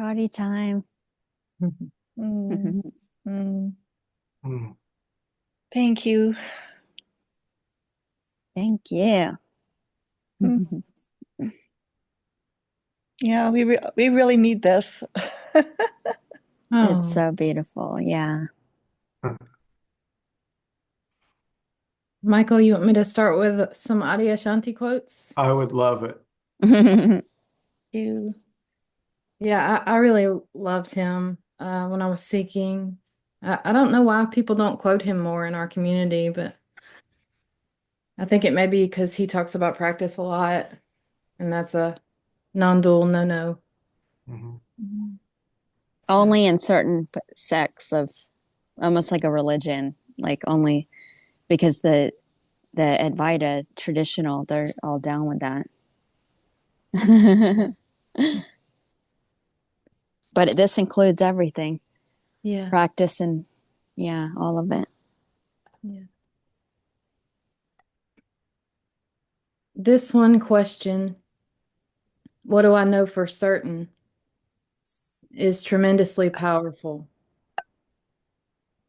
Party time. Mm, mm. Thank you. Thank you. Mm. Yeah, we really need this. It's Oh, so beautiful. Yeah. Michael, you want me to start with some Adyashanti quotes? I would love it. You. Yeah, I really loved him when I was seeking. I don't know why people don't quote him more in our community, but I think it may be because he talks about practice a lot, and that's a non-dual no-no. Mhm. So, Only in certain sects of almost like a religion, like only because the Advaita traditional, they're all down with that. But this includes everything. yeah, Practice and yeah, all of it. yeah. This one question, what do I know for certain, is tremendously powerful.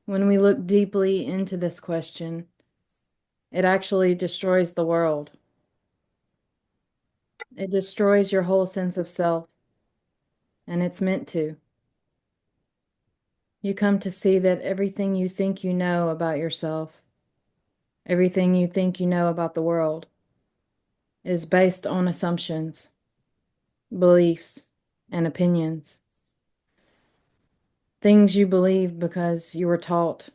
When we look deeply into this question, it actually destroys the world. It destroys your whole sense of self, and it's meant to. You come to see that everything you think you know about yourself, everything you think you know about the world, is based on assumptions, beliefs, and opinions. Things you believe because you were taught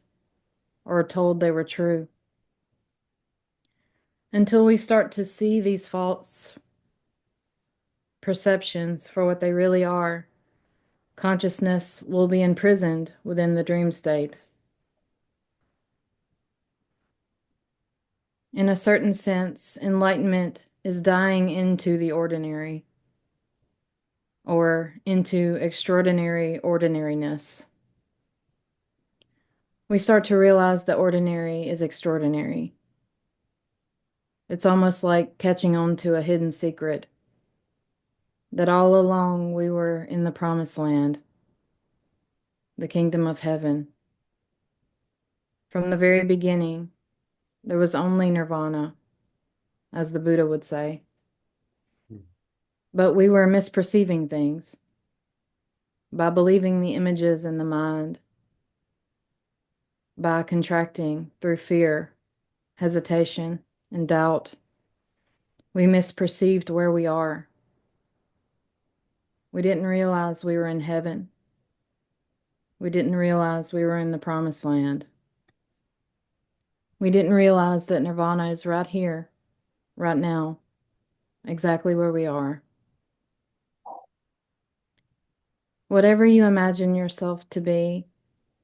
or told they were true. Until we start to see these false perceptions for what they really are, consciousness will be imprisoned within the dream state. In a certain sense, enlightenment is dying into the ordinary or into extraordinary ordinariness. We start to realize that ordinary is extraordinary. It's almost like catching on to a hidden secret that all along we were in the promised land, the kingdom of heaven. From the very beginning, there was only nirvana, as the Buddha would say. But we were misperceiving things by believing the images in the mind, by contracting through fear, hesitation, and doubt. We misperceived where we are. We didn't realize we were in heaven. We didn't realize we were in the promised land. We didn't realize that nirvana is right here, right now, exactly where we are. Whatever you imagine yourself to be,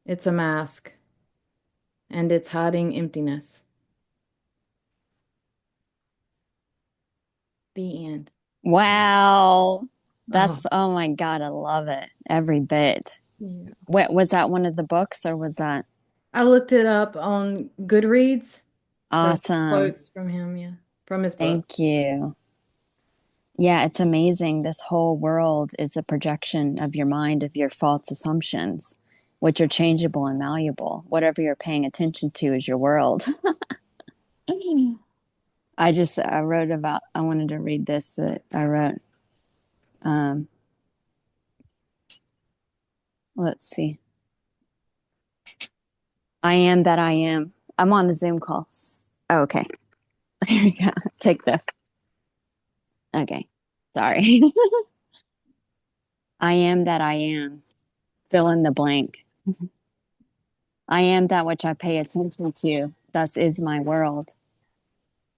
it's a mask, and it's hiding emptiness. The end. Wow. Oh, That's, oh my God, I love it. Every bit. yeah. What was that one of the books or was that I looked it up on Goodreads. So awesome? quotes from him, yeah, from his book. Thank you. Yeah, it's amazing. This whole world is a projection of your mind, of your false assumptions, which are changeable and malleable. Whatever you're paying attention to is your world. I wrote about, I wanted to read this that I wrote. Um, let's see. I am that I am. I'm on the Zoom call. Oh, okay. Here we go. Take this. Okay. Sorry. I am that I am. Fill in the blank. I am that which I pay attention to. Thus is my world.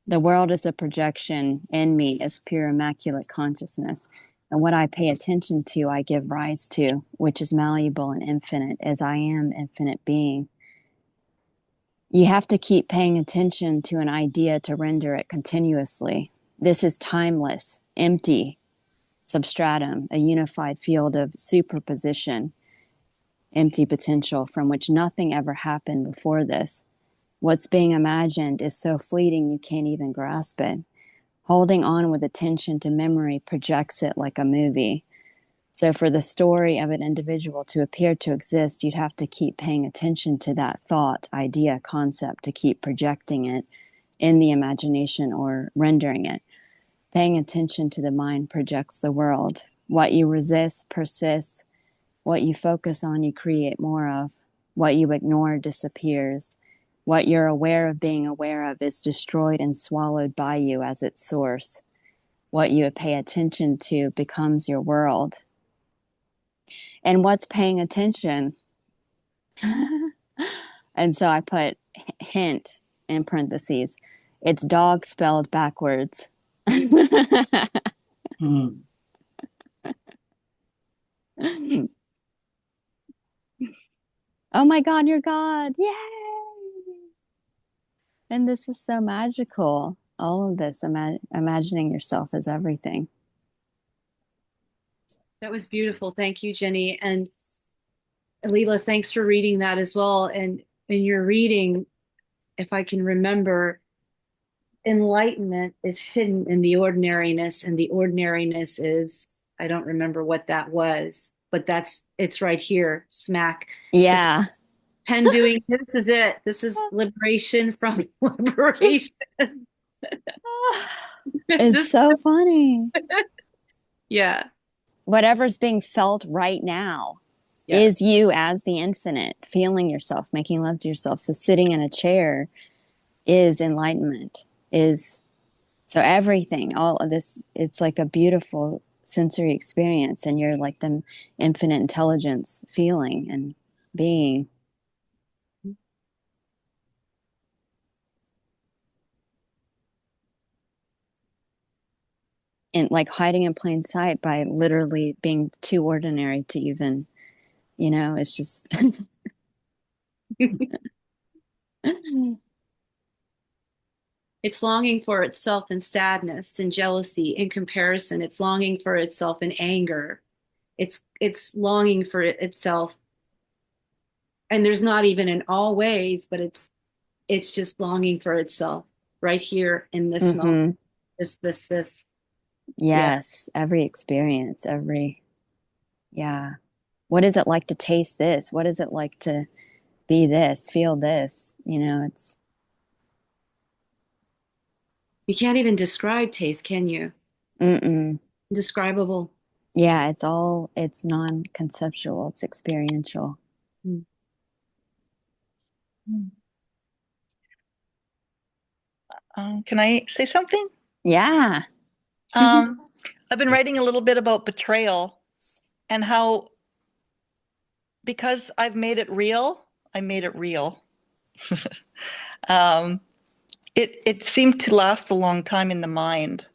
The world is a projection in me as pure immaculate consciousness. And what I pay attention to, I give rise to, which is malleable and infinite, as I am infinite being. You have to keep paying attention to an idea to render it continuously. This is timeless, empty, substratum, a unified field of superposition, empty potential from which nothing ever happened before this. What's being imagined is so fleeting you can't even grasp it. Holding on with attention to memory projects it like a movie. So for the story of an individual to appear to exist, you'd have to keep paying attention to that thought, idea, concept, to keep projecting it in the imagination or rendering it. Paying attention to the mind projects the world. What you resist persists. What you focus on, you create more of. What you ignore disappears. What you're aware of being aware of is destroyed and swallowed by you as its source. What you pay attention to becomes your world. And what's paying attention? And so I put hint in parentheses. It's dog spelled backwards. Mm. Oh my God, you're God. Yay! And this is so magical. All of this, imagining yourself as everything. That was beautiful. Thank you, Jenny. And Leela, thanks for reading that as well. And in your reading, if I can remember, enlightenment is hidden in the ordinariness, and the ordinariness is, I don't remember what that was, but it's right here, smack. Yeah. Pen doing, this is it. This is liberation from liberation. It's so funny. Yeah. Whatever's being felt right now Yeah. is you as the infinite, feeling yourself, making love to yourself. So sitting in a chair is enlightenment, so everything, all of this, it's like a beautiful sensory experience, and you're like the infinite intelligence feeling and being. And like hiding in plain sight by literally being too ordinary to even, it's just It's longing for itself in sadness and jealousy, in comparison. It's longing for itself in anger. It's longing for itself. And there's not even in all ways, but it's just longing for itself right here in this moment. This. Yes, yeah. Every experience, yeah. What is it like to taste this? What is it like to be this, feel this? It's. You can't even describe taste, can you? Mm-mm. Indescribable. Yeah, it's non-conceptual, it's experiential. Mm. Can I say something? Yeah. I've been writing a little bit about betrayal and how, because I've made it real, I made it real. It seemed to last a long time in the mind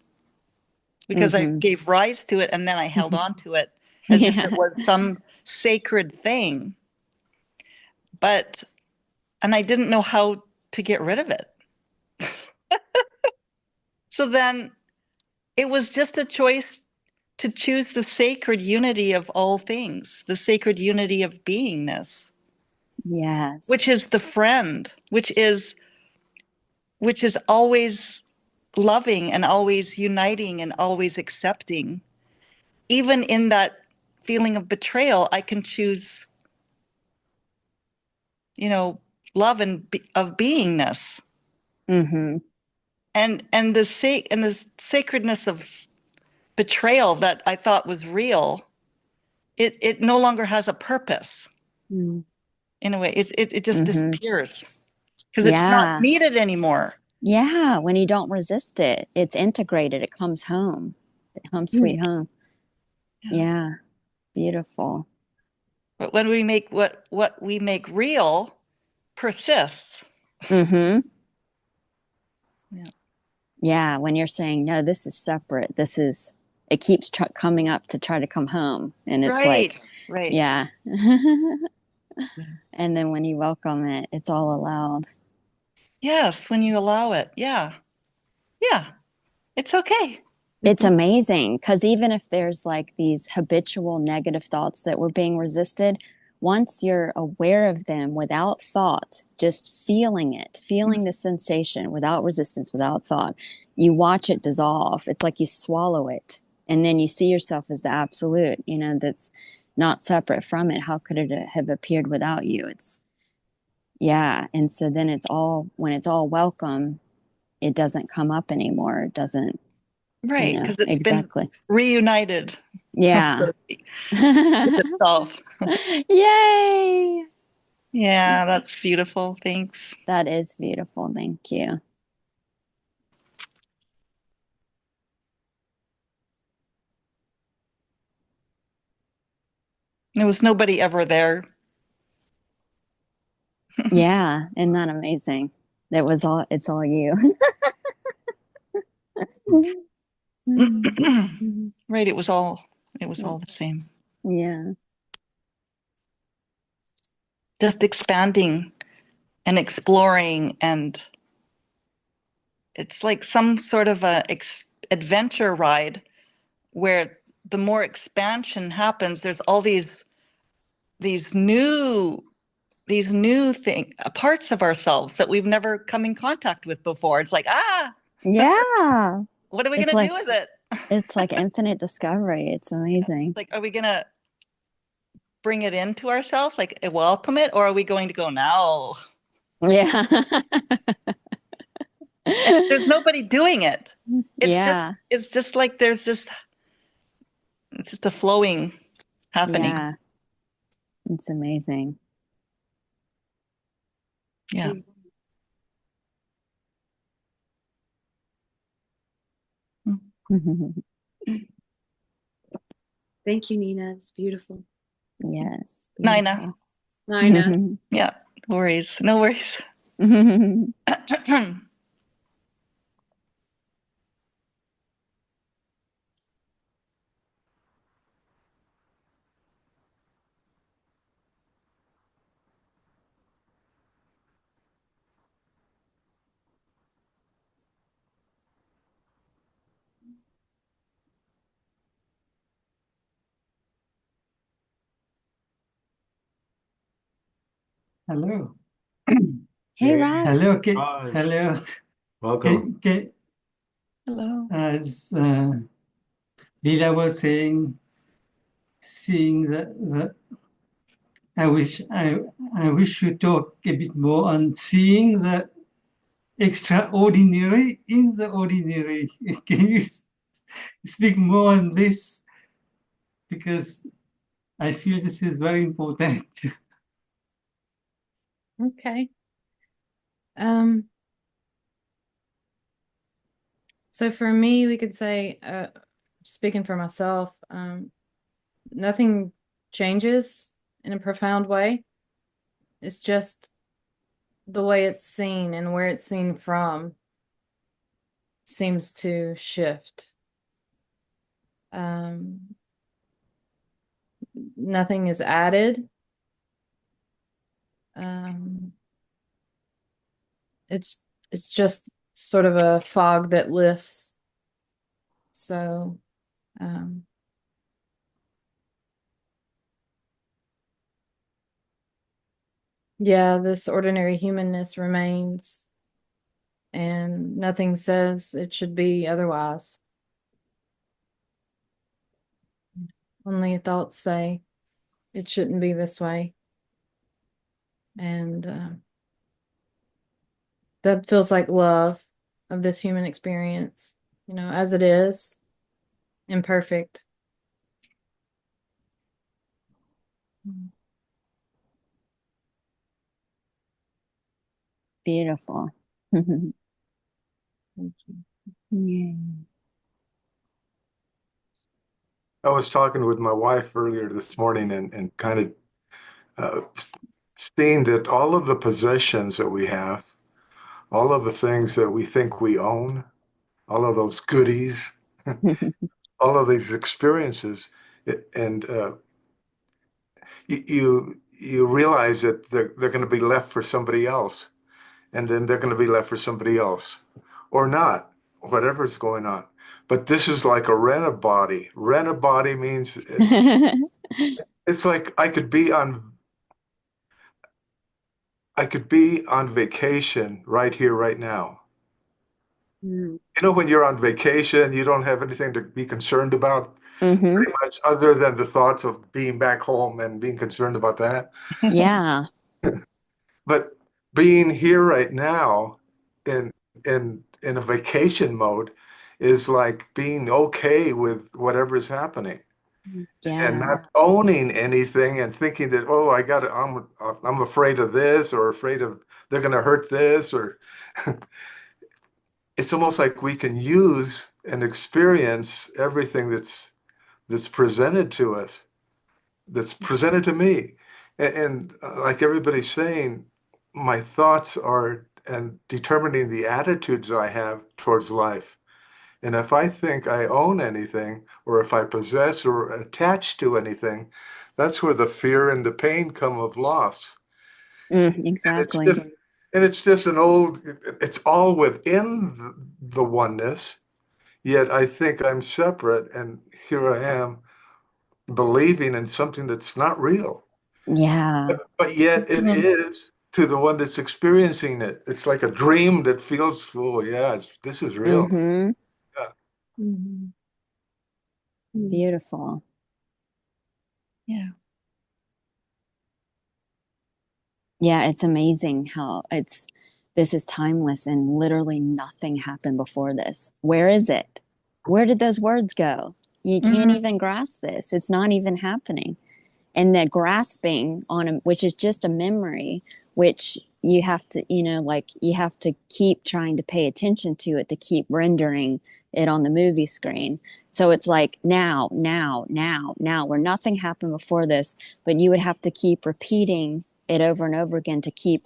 because I gave rise to it, and then I held on to it as if it was some sacred thing. And I didn't know how to get rid of it. So then it was just a choice to choose the sacred unity of all things, the sacred unity of beingness. Yes. Which is the friend, which is always loving and always uniting and always accepting. Even in that feeling of betrayal, I can choose, love and of beingness. Mm-hmm. And the sacredness of betrayal that I thought was real, it no longer has a purpose. In a way, it just disappears because it's not needed anymore. Yeah, when you don't resist it, it's integrated. It comes home. Home sweet home. Yeah, beautiful. But when we make what we make real persists. Mm-hmm. Yeah, when you're saying, no, this is separate. It keeps coming up to try to come home. And it's right. Yeah. And then when you welcome it, it's all allowed. Yes, when you allow it. Yeah. It's okay. It's amazing because even if there's like these habitual negative thoughts that were being resisted, once you're aware of them without thought, just feeling the sensation without resistance, without thought, you watch it dissolve. It's like you swallow it And then you see yourself as the absolute, that's not separate from it. How could it have appeared without you? Yeah. And so then when it's all welcome, it doesn't come up anymore. It doesn't, Right, because it's exactly. been reunited. Yeah. With itself. Yay. Yeah, that's beautiful. Thanks. That is beautiful. Thank you. There was nobody ever there. Yeah. Isn't that amazing? It's all you. Right, it was all the same. Yeah. Just expanding and exploring, and it's like some sort of a adventure ride where the more expansion happens, there's all these new parts of ourselves that we've never come in contact with before. It's like, Yeah. what are we It's going to like do with it? it's like infinite discovery. It's amazing. Like, are we going to bring it into ourselves, like welcome it, or are we going to go now? Yeah. And there's nobody doing it. Yeah. It's just like it's just a flowing happening. Yeah. It's amazing. Yeah. Thank you, Nina. It's beautiful. Yes. Nina. Nina. Yeah. No worries. No worries. Hello. Hey, Raj. Hello. Raj. Hello. Welcome. Hello. As Leela was saying, seeing I wish you talk a bit more on seeing the extraordinary in the ordinary. Can you speak more on this? Because I feel this is very important. Okay. So for me, we could say, speaking for myself, nothing changes in a profound way. It's just the way it's seen and where it's seen from seems to shift. Nothing is added. It's just sort of a fog that lifts. So, yeah, this ordinary humanness remains, and nothing says it should be otherwise. Only thoughts say it shouldn't be this way. And that feels like love of this human experience, as it is, imperfect. Beautiful. Thank you. Yeah. I was talking with my wife earlier this morning and kind of seeing that all of the possessions that we have, all of the things that we think we own, all of those goodies, all of these experiences, and you realize that they're going to be left for somebody else, and then they're going to be left for somebody else, or not, whatever's going on. But this is like a rent a body. Rent a body means it's like I could be on vacation right here, right now. Mm. You know, when you're on vacation, you don't have anything to be concerned about, Mm-hmm. pretty much, other than the thoughts of being back home and being concerned about that. Yeah. But being here right now in in a vacation mode is like being okay with whatever's happening and Yeah. not owning anything and thinking that, oh, I'm afraid of this, or afraid of they're going to hurt this, or it's almost like we can use and experience everything that's presented to us, that's presented to me. And like everybody's saying, my thoughts are and determining the attitudes I have towards life. And if I think I own anything, or if I possess or attach to anything, that's where the fear and the pain come of loss. And it's Exactly. just, and it's just it's all within the oneness. Yet I think I'm separate, and here I am believing in something that's not real. Yeah. But yet it Mhm. is to the one that's experiencing it. It's like a dream that feels, oh, yeah, this is real. Mm-hmm. Yeah. Mhm. Beautiful. Yeah. Yeah, it's amazing how this is timeless and literally nothing happened before this. Where is it? Where did those words go? You can't Mhm. even grasp this. It's not even happening. And the grasping on a, which is just a memory, which you have to, like you have to keep trying to pay attention to it to keep rendering it on the movie screen. So it's like now, now, now, now, where nothing happened before this, but you would have to keep repeating it over and over again to keep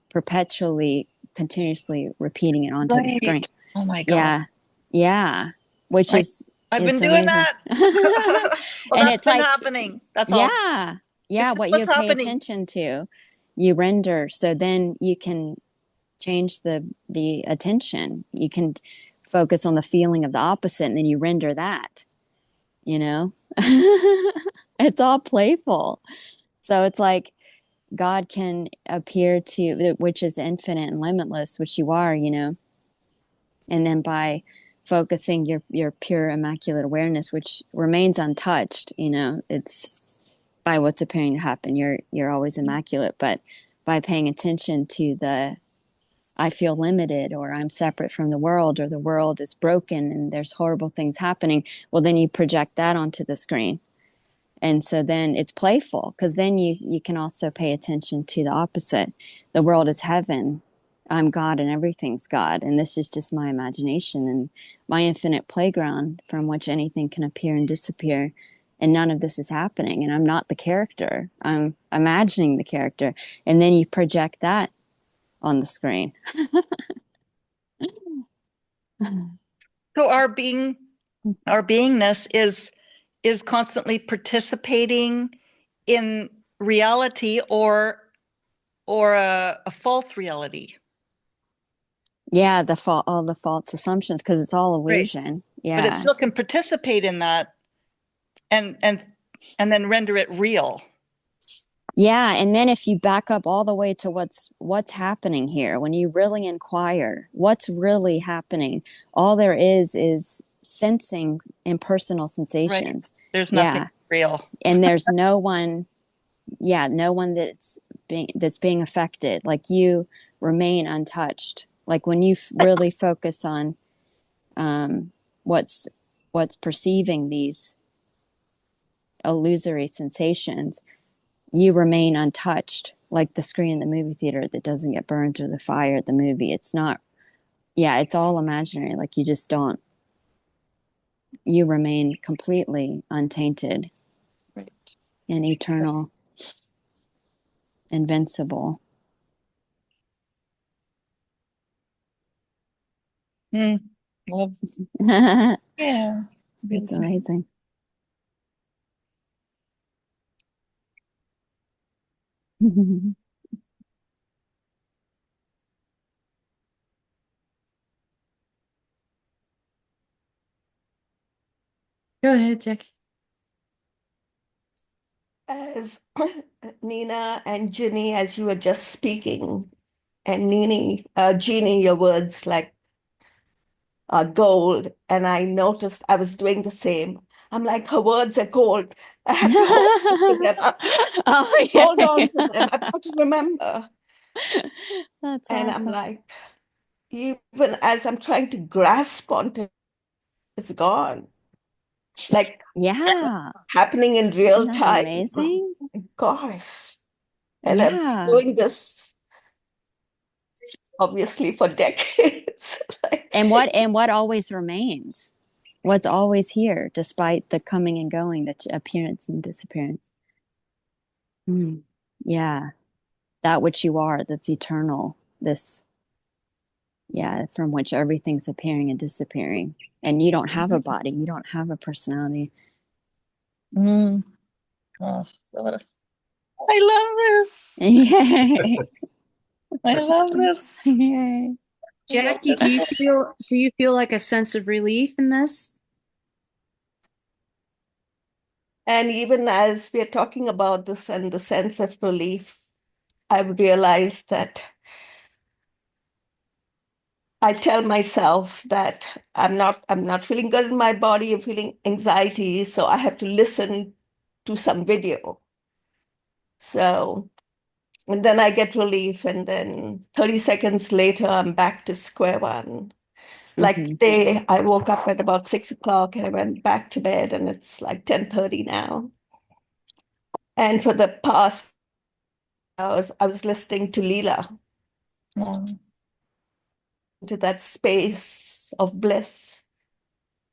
perpetually, continuously repeating it onto the screen. Right. Oh my God. Yeah. Yeah. Which I, is, I've been it's doing amazing. that. Well, And that's it's been like, happening. That's all. yeah. It's Yeah. just What what's you pay happening. attention to, you render. So then you can change the attention. You can focus on the feeling of the opposite and then you render that, you know? It's all playful. So it's like God can appear to, which is infinite and limitless, which you are, and then by focusing your pure immaculate awareness, which remains untouched, it's by what's appearing to happen. You're always immaculate, but by paying attention to the I feel limited, or I'm separate from the world, or the world is broken and there's horrible things happening, well, then you project that onto the screen. And so then it's playful because then you can also pay attention to the opposite. The world is heaven. I'm God and everything's God. And this is just my imagination and my infinite playground from which anything can appear and disappear. And none of this is happening. And I'm not the character. I'm imagining the character. And then you project that on the screen. So our beingness is constantly participating in reality or a false reality. Yeah, all the false assumptions because it's all Right. illusion. But it Yeah. still can participate in that and and and then render it real. Yeah, and then if you back up all the way to what's happening here, when you really inquire, what's really happening, all there is sensing impersonal Right. sensations. There's nothing Yeah. real. And there's no one, yeah, no one that's being affected. Like you remain untouched. Like when you really focus on um what's what's perceiving these illusory sensations, you remain untouched, like the screen in the movie theater that doesn't get burned or the fire at the movie. It's not, yeah, it's all imaginary. Like you just don't, you remain completely untainted Right. and eternal, invincible. Love. It's Yeah. Amazing. amazing. Go ahead, Jackie. As Nina and Ginny, as you were just speaking, and Jeannie, your words like gold, and I noticed I was doing the same. I'm like, her words are gold. I have to hold on to them. Oh, Hold yeah. on to them. I've got to remember. That's And I'm awesome. like, even as I'm trying to grasp onto it, it's gone. Like Yeah. happening in real Isn't that time. amazing? Oh my gosh. And I've been Yeah. doing this obviously for decades. Like, And what always remains? What's always here, despite the coming and going, the appearance and disappearance? Mm. Yeah. That which you are, that's eternal. This, yeah, from which everything's appearing and disappearing. And you don't have a body, you don't have a personality. Oh, I love this. Yay. I love this. Yay. Jackie, do you feel like a sense of relief in this? and even as we're talking about this and the sense of relief, I've realized that I tell myself that I'm not feeling good in my body, I'm feeling anxiety, so I have to listen to some video. So, and then I get relief, and then 30 seconds later, I'm back to square one. Like Mhm. today, I woke up at about 6 o'clock and I went back to bed, and it's like 10:30 now. And for the past hours, I was listening to Leela, Oh, to that space of bliss.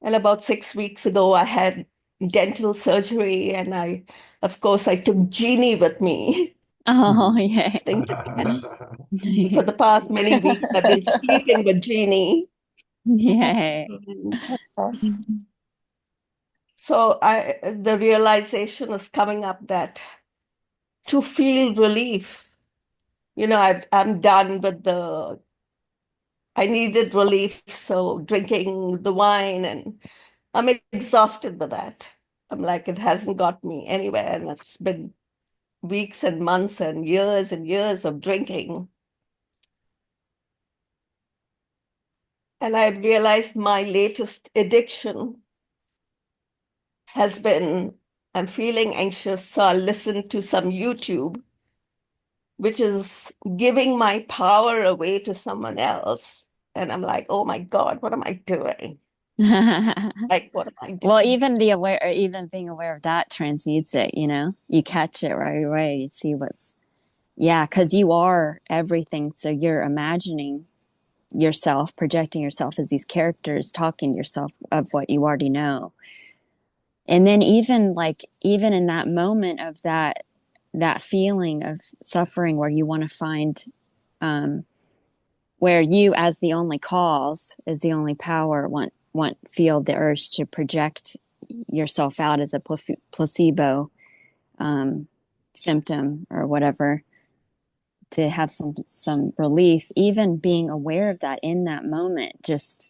And about 6 weeks ago, I had dental surgery, and of course, I took Jeannie with me. Oh, yay. Listening to that. For the past many weeks, I've been sleeping with Jeannie. Yay. gosh. So the realization is coming up that to feel relief, I'm done with I needed relief, so drinking the wine, and I'm exhausted with that. I'm like, it hasn't got me anywhere, and it's been weeks and months and years of drinking. And I've realized my latest addiction has been I'm feeling anxious, so I'll listen to some YouTube, which is giving my power away to someone else. And I'm like, oh my God, what am I doing? Like, what am I Well, doing? even being aware of that transmutes it, you catch it right away. You see yeah, because you are everything. So you're imagining yourself, projecting yourself as these characters, talking to yourself of what you already know. And then even in that moment of that feeling of suffering where you want to find, where you as the only cause, as the only power, feel the urge to project yourself out as a placebo symptom or whatever, to have some relief. Even being aware of that in that moment, just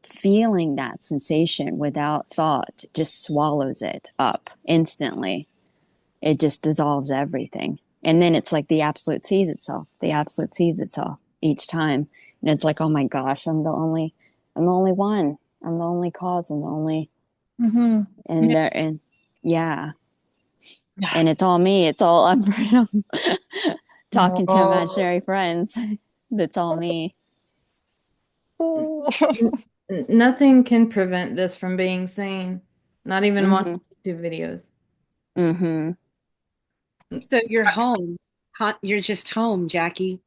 feeling that sensation without thought just swallows it up instantly. It just dissolves everything. And then it's like the absolute sees itself. The absolute sees itself each time. And it's like, oh my gosh, I'm the only one. I'm the only cause. I'm the only, and Yeah. there, and yeah. And it's all me. It's all, I'm talking to Oh. imaginary friends. That's all me. Nothing can prevent this from being seen, not even watching Mm-hmm. YouTube videos. Mm-hmm. So you're home. You're just home, Jackie.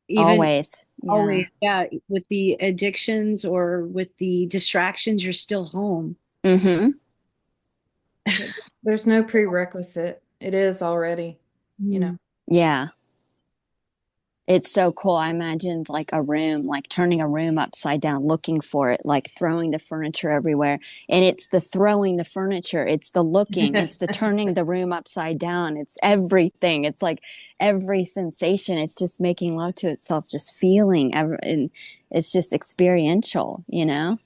Even Always. Yeah. always, yeah, with the addictions or with the distractions, you're still home. Mm-hmm. There's no prerequisite. It is already, Mm. Yeah. It's so cool. I imagined like a room, like turning a room upside down, looking for it, like throwing the furniture everywhere. And it's the throwing the furniture, it's the looking, it's the turning the room upside down, it's everything. It's like every sensation. It's just making love to itself, just feeling, and it's just experiential, Yeah.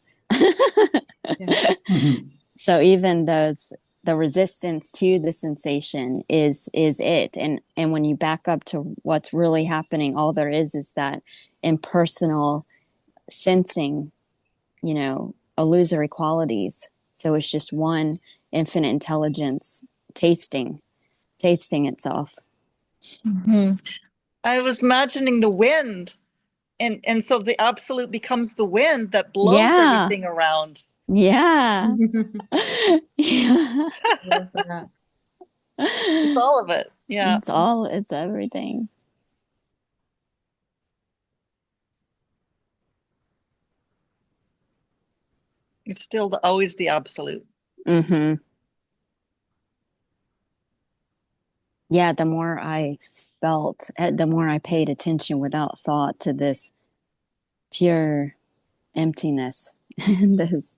So even the resistance to the sensation is it. And when you back up to what's really happening, all there is that impersonal sensing, illusory qualities. So it's just one infinite intelligence tasting itself. Mm-hmm. I was imagining the wind, and so the absolute becomes the wind that blows everything around. Yeah. Yeah. It's all of it. Yeah. It's everything. It's still always the absolute. Mm-hmm. Yeah, the more I felt, the more I paid attention without thought to this pure emptiness, this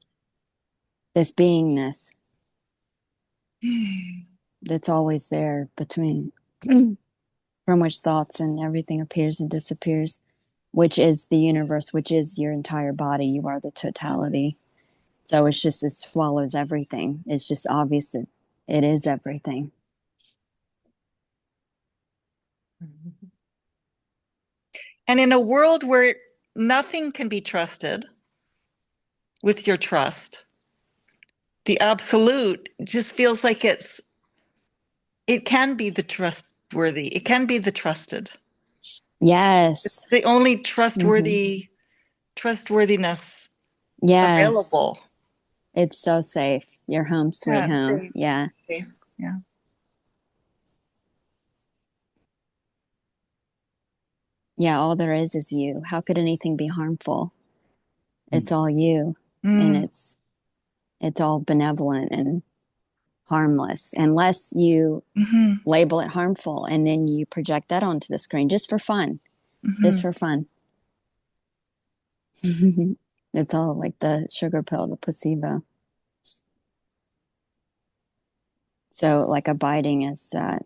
beingness that's always there between, from which thoughts and everything appears and disappears, which is the universe, which is your entire body. You are the totality. So it swallows everything. It's just obvious that it is everything. And in a world where nothing can be trusted with your trust, the absolute just feels like it can be the trustworthy. It can be the trusted. Yes. It's the only trustworthiness available. It's so safe. Your home, sweet home. Safe. Yeah. Safe. Yeah. Yeah, all there is you. How could anything be harmful? It's all you. And it's all benevolent and harmless, unless you label it harmful and then you project that onto the screen just for fun. Just for fun. It's all like the sugar pill, the placebo. So like abiding is that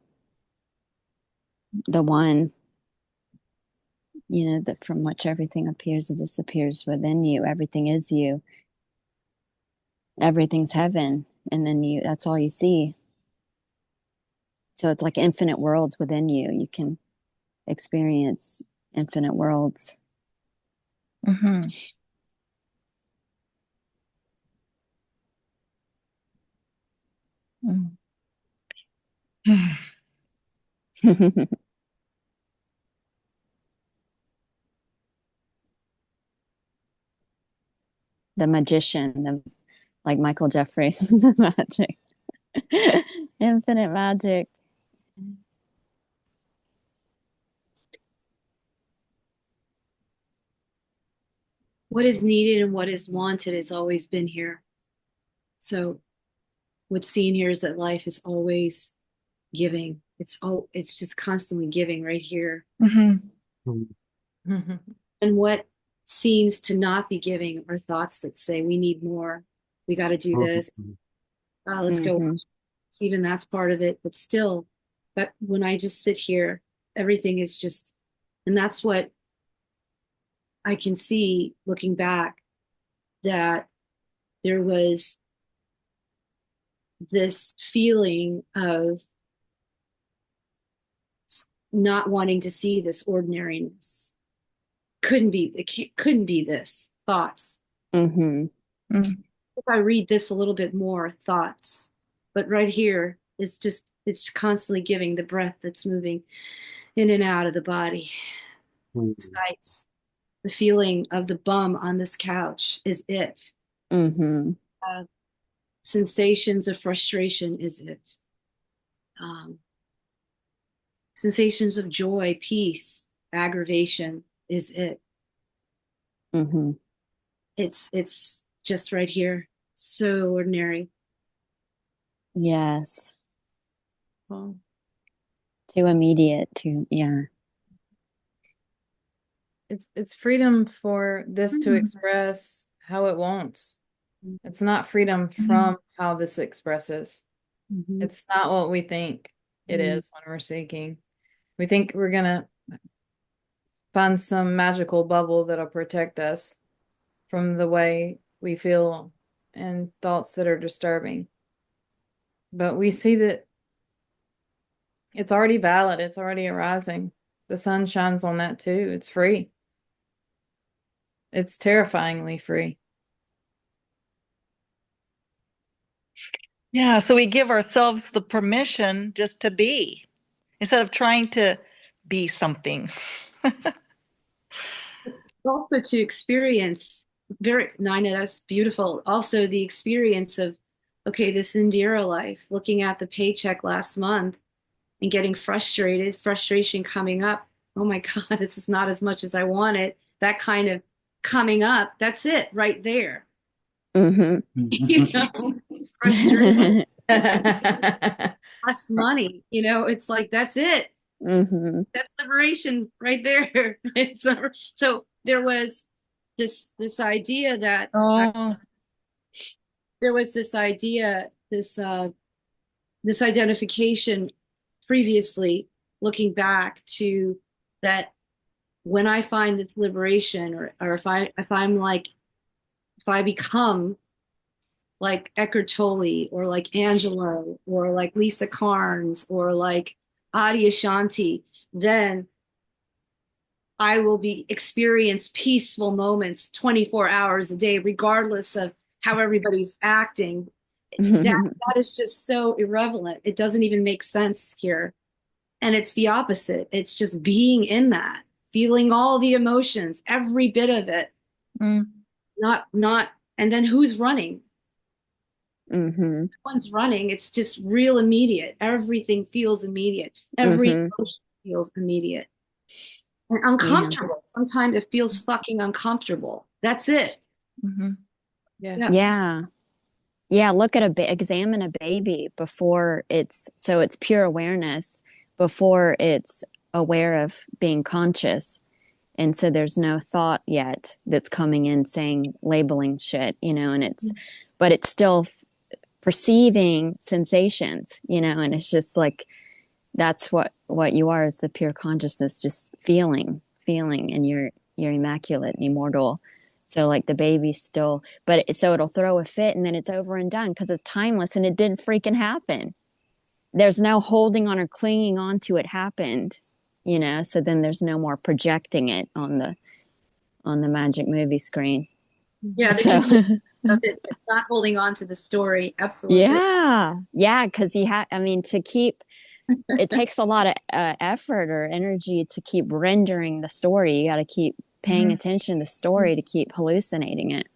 the one, that from which everything appears and disappears within you. Everything is you. Everything's heaven. And then that's all you see. So it's like infinite worlds within you. You can experience infinite worlds. Mm-hmm. The magician, like Michael Jeffries, the magic, infinite magic. What is needed and what is wanted has always been here. So what's seen here is that life is always giving. It's just constantly giving right here. And what seems to not be giving are thoughts that say we need more. We got to do this. Let's go. Even that's part of it. But still, but when I just sit here, everything is just, and that's what I can see looking back, that there was this feeling of not wanting to see this ordinariness. It couldn't be this thoughts. If I read this a little bit more, thoughts, but right here it's constantly giving, the breath that's moving in and out of the body. Sights, the feeling of the bum on this couch is it. Sensations of frustration is it. Sensations of joy, peace, aggravation is it. It's just right here. So ordinary. Yes. Well, Too immediate, yeah. It's freedom for this to express how it wants. It's not freedom from how this expresses. It's not what we think it is when we're seeking. We think we're gonna find some magical bubble that'll protect us from the way we feel and thoughts that are disturbing. But we see that it's already valid. It's already arising. The sun shines on that too. It's free. It's terrifyingly free. Yeah, so we give ourselves the permission just to be instead of trying to be something. Also to experience very Nina, that's beautiful. Also the experience of, okay, this Indira life, looking at the paycheck last month and getting frustrated, frustration coming up. Oh my God, this is not as much as I wanted. That kind of coming up, that's it right there. Mm-hmm. You know, frustration, less money, it's like that's it. Mm-hmm. That's liberation right there. So there was this idea that Oh, there was this idea, this identification previously, looking back to that when I find this liberation, or if I become like Eckhart Tolle or like Angelo or like Lisa Carnes or like Adi Ashanti, then I will be experience peaceful moments 24 hours a day, regardless of how everybody's acting. That is just so irrelevant. It doesn't even make sense here. And it's the opposite. It's just being in that, feeling all the emotions, every bit of it. mm. Not, and then who's running? Mm-hmm. No one's running. It's just real immediate. Everything feels immediate. Every Mm-hmm. emotion feels immediate. And Yeah. uncomfortable. Sometimes it feels fucking uncomfortable. That's it. Mhm. Yeah. Yeah. Yeah. Yeah. Look at examine a baby before it's pure awareness before it's aware of being conscious. And so there's no thought yet that's coming in saying, labeling shit, but it's still perceiving sensations, and it's just like, that's what you are, is the pure consciousness, just feeling, and you're immaculate and immortal. So like the baby's still, so it'll throw a fit and then it's over and done because it's timeless and it didn't freaking happen. There's no holding on or clinging on to it happened, so then there's no more projecting it on the magic movie screen. Yeah. The So of it, not holding on to the story. Absolutely. yeah, because to keep, it takes a lot of effort or energy to keep rendering the story. You got to keep paying attention to the story to keep hallucinating it.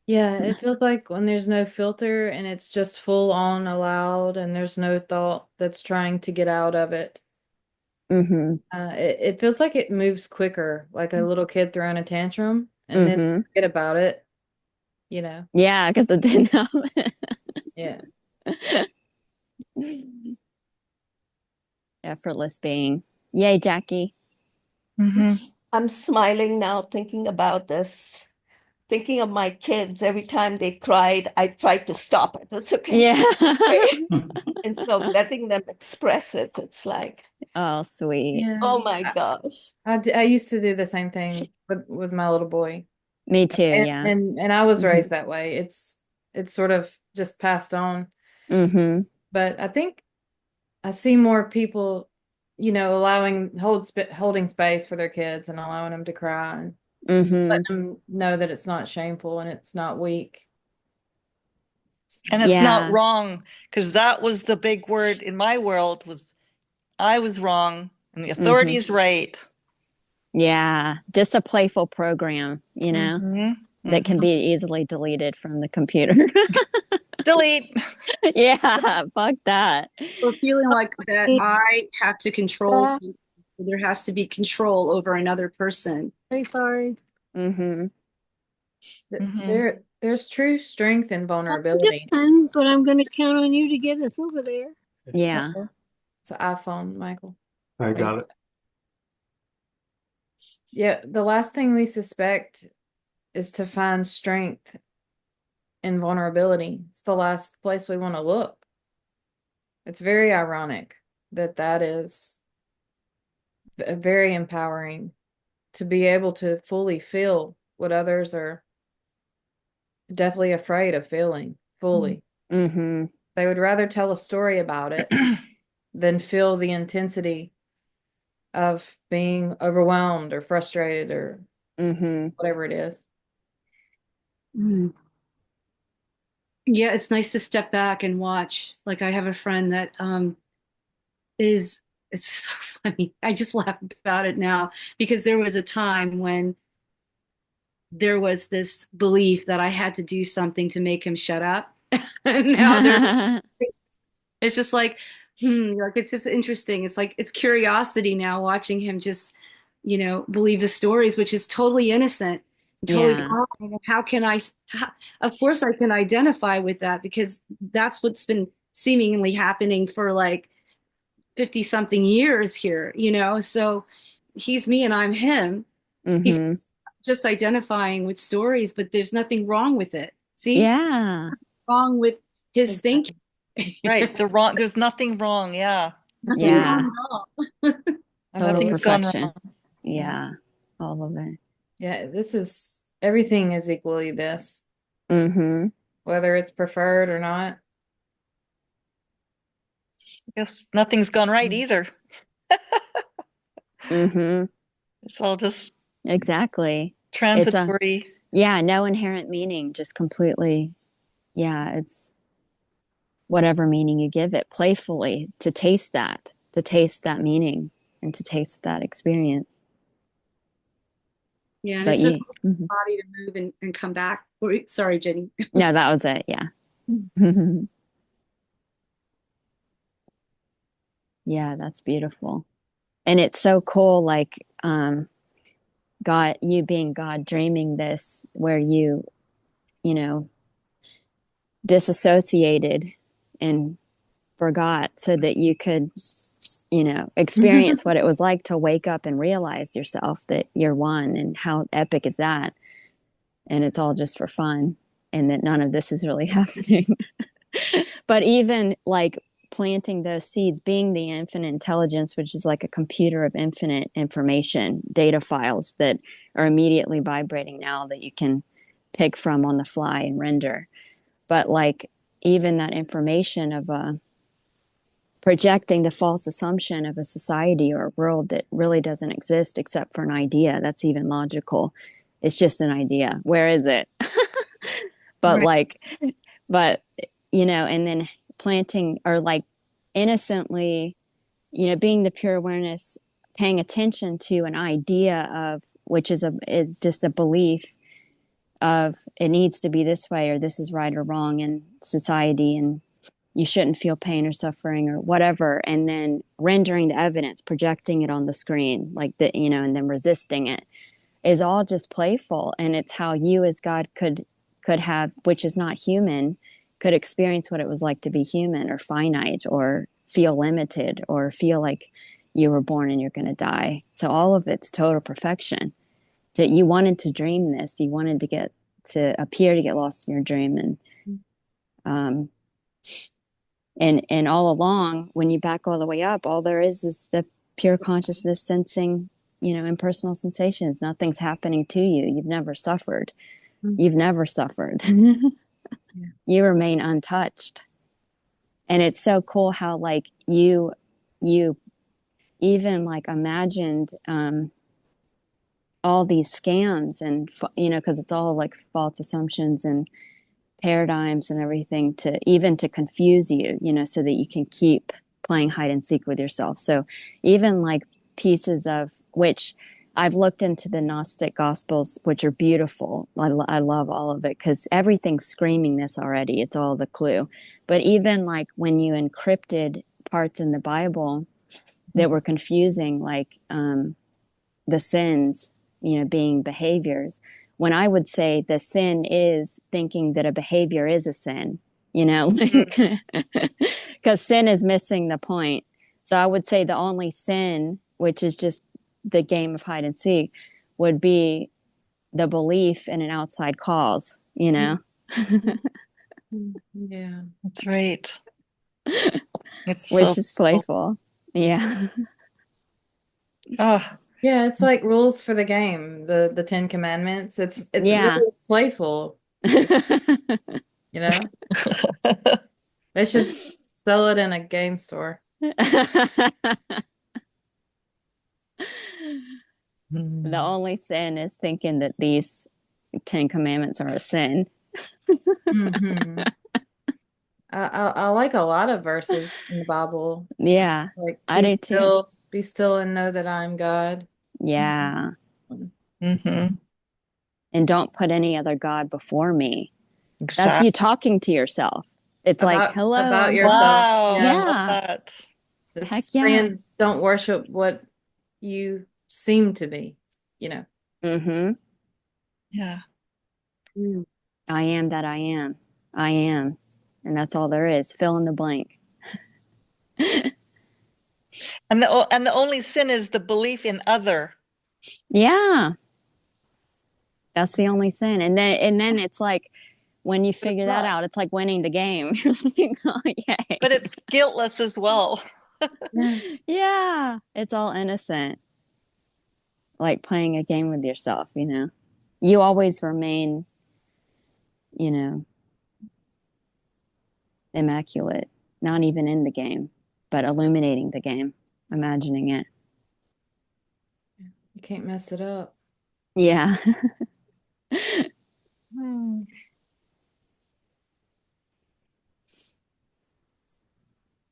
Yeah, it feels like when there's no filter and it's just full on allowed and there's no thought that's trying to get out of it. Mm-hmm. It feels like it moves quicker, like a little kid throwing a tantrum and then Mm-hmm. forget about it, you know. Yeah, because it didn't happen. Yeah. Effortless being. Yay, Jackie. Mhm. I'm smiling now thinking about this, thinking of my kids. Every time they cried, I tried to stop it. It's okay. Yeah. Okay. Instead of letting them express it, it's like, Oh, sweet. Yeah. oh my gosh. I used to do the same thing with my little boy. Me too, And yeah. and I was raised that way. It's sort of just passed on. Mm-hmm. But I think I see more people, holding space for their kids and allowing them to cry and Mm-hmm. let them know that it's not shameful and it's not weak. And it's not Yeah. wrong, because that was the big word in my world was I was wrong and the authority is right. Yeah. Just a playful program, Mhm. that can Mhm. be easily deleted from the computer. Delete. Yeah, fuck that. Or feeling like that I have to control something. There has to be control over another person. Hey, sorry. Mm-hmm. Mhm. There's true strength in vulnerability. But I'm going to count on you to get us over there. Yeah. It's an iPhone, Michael. I got it. Yeah, the last thing we suspect is to find strength in vulnerability. It's the last place we want to look. It's very ironic that is very empowering to be able to fully feel what others are deathly afraid of feeling fully. Mm-hmm. They would rather tell a story about it than feel the intensity of being overwhelmed or frustrated or whatever it is. Mm. Yeah, it's nice to step back and watch. Like I have a friend that is it's so funny. I just laugh about it now because there was a time when there was this belief that I had to do something to make him shut up. And now it's just like, like it's just interesting. It's like it's curiosity now watching him just, believe the stories, which is totally innocent, totally fine. How can of course I can identify with that because that's what's been seemingly happening for like 50 something years here, so he's me and I'm him. He's just identifying with stories, but there's nothing wrong with it. See? Yeah. Wrong with his thinking. Right. There's nothing wrong. Yeah. Nothing Yeah. wrong at all. Total Nothing's gone perfection. wrong. Yeah. All of it. Yeah, everything is equally this. Whether it's preferred or not. Yes, nothing's gone right either. It's all just exactly transitory. No inherent meaning, just completely. Yeah, it's whatever meaning you give it, playfully to taste that meaning and to taste that experience. Yeah, and it took the body to move and come back. Sorry, Jenny. No, that was it. Yeah. Yeah, that's beautiful. And it's so cool, like God, you being God, dreaming this where you disassociated and forgot so that you could experience what it was like to wake up and realize yourself that you're one, and how epic is that? And it's all just for fun, and that none of this is really happening. But even like planting those seeds, being the infinite intelligence, which is like a computer of infinite information, data files that are immediately vibrating now that you can pick from on the fly and render. But like even that information of projecting the false assumption of a society or a world that really doesn't exist except for an idea that's even logical. It's just an idea. Where is it? But and then planting, or like innocently, being the pure awareness, paying attention to an idea of, which is just a belief of it needs to be this way, or this is right or wrong in society, and you shouldn't feel pain or suffering or whatever, and then rendering the evidence, projecting it on the screen like that, and then resisting it, is all just playful. And it's how you as God could have, which is not human, could experience what it was like to be human or finite or feel limited or feel like you were born and you're going to die. So all of it's total perfection. That you wanted to dream this, you wanted to appear to get lost in your dream, and all along, when you back all the way up, all there is the pure consciousness sensing, impersonal sensations. Nothing's happening to you. You've never suffered. You've never suffered. You remain untouched. And it's so cool how like you even like imagined all these scams and, because it's all like false assumptions and paradigms and everything to confuse you, so that you can keep playing hide and seek with yourself. So even like pieces of which I've looked into the Gnostic Gospels, which are beautiful. I love all of it because everything's screaming this already. It's all the clue. But even like when you encrypted parts in the Bible that were confusing, like the sins, being behaviors, when I would say the sin is thinking that a behavior is a sin, because sin is missing the point. So I would say the only sin, which is just the game of hide and seek, would be the belief in an outside cause, Yeah, that's right. It's which is playful. Yeah. Oh. Yeah, it's like rules for the game, the Ten Commandments. It's really playful. They should sell it in a game store. The only sin is thinking that these 10 commandments are a sin. Mm-hmm. I like a lot of verses in the Bible. Yeah, Like, I do too. be still and know that I'm God. Yeah. Mm-hmm. And don't put any other God before me. That's Exactly. you talking to yourself. It's like, hello, About I'm yourself. Wow, I love yeah, that. heck It's yeah. saying don't worship what you seem to be, you know. Mm-hmm. Yeah. I am that I am. I am. And that's all there is. Fill in the blank. And the only sin is the belief in other. Yeah. That's the only sin. And then it's like when you figure that out, it's like winning the game. Oh, yay. But it's guiltless as well. Yeah. Yeah. It's all innocent. Like playing a game with yourself, you know. You always remain, you know, immaculate, not even in the game, but illuminating the game, imagining it. You can't mess it up. Yeah.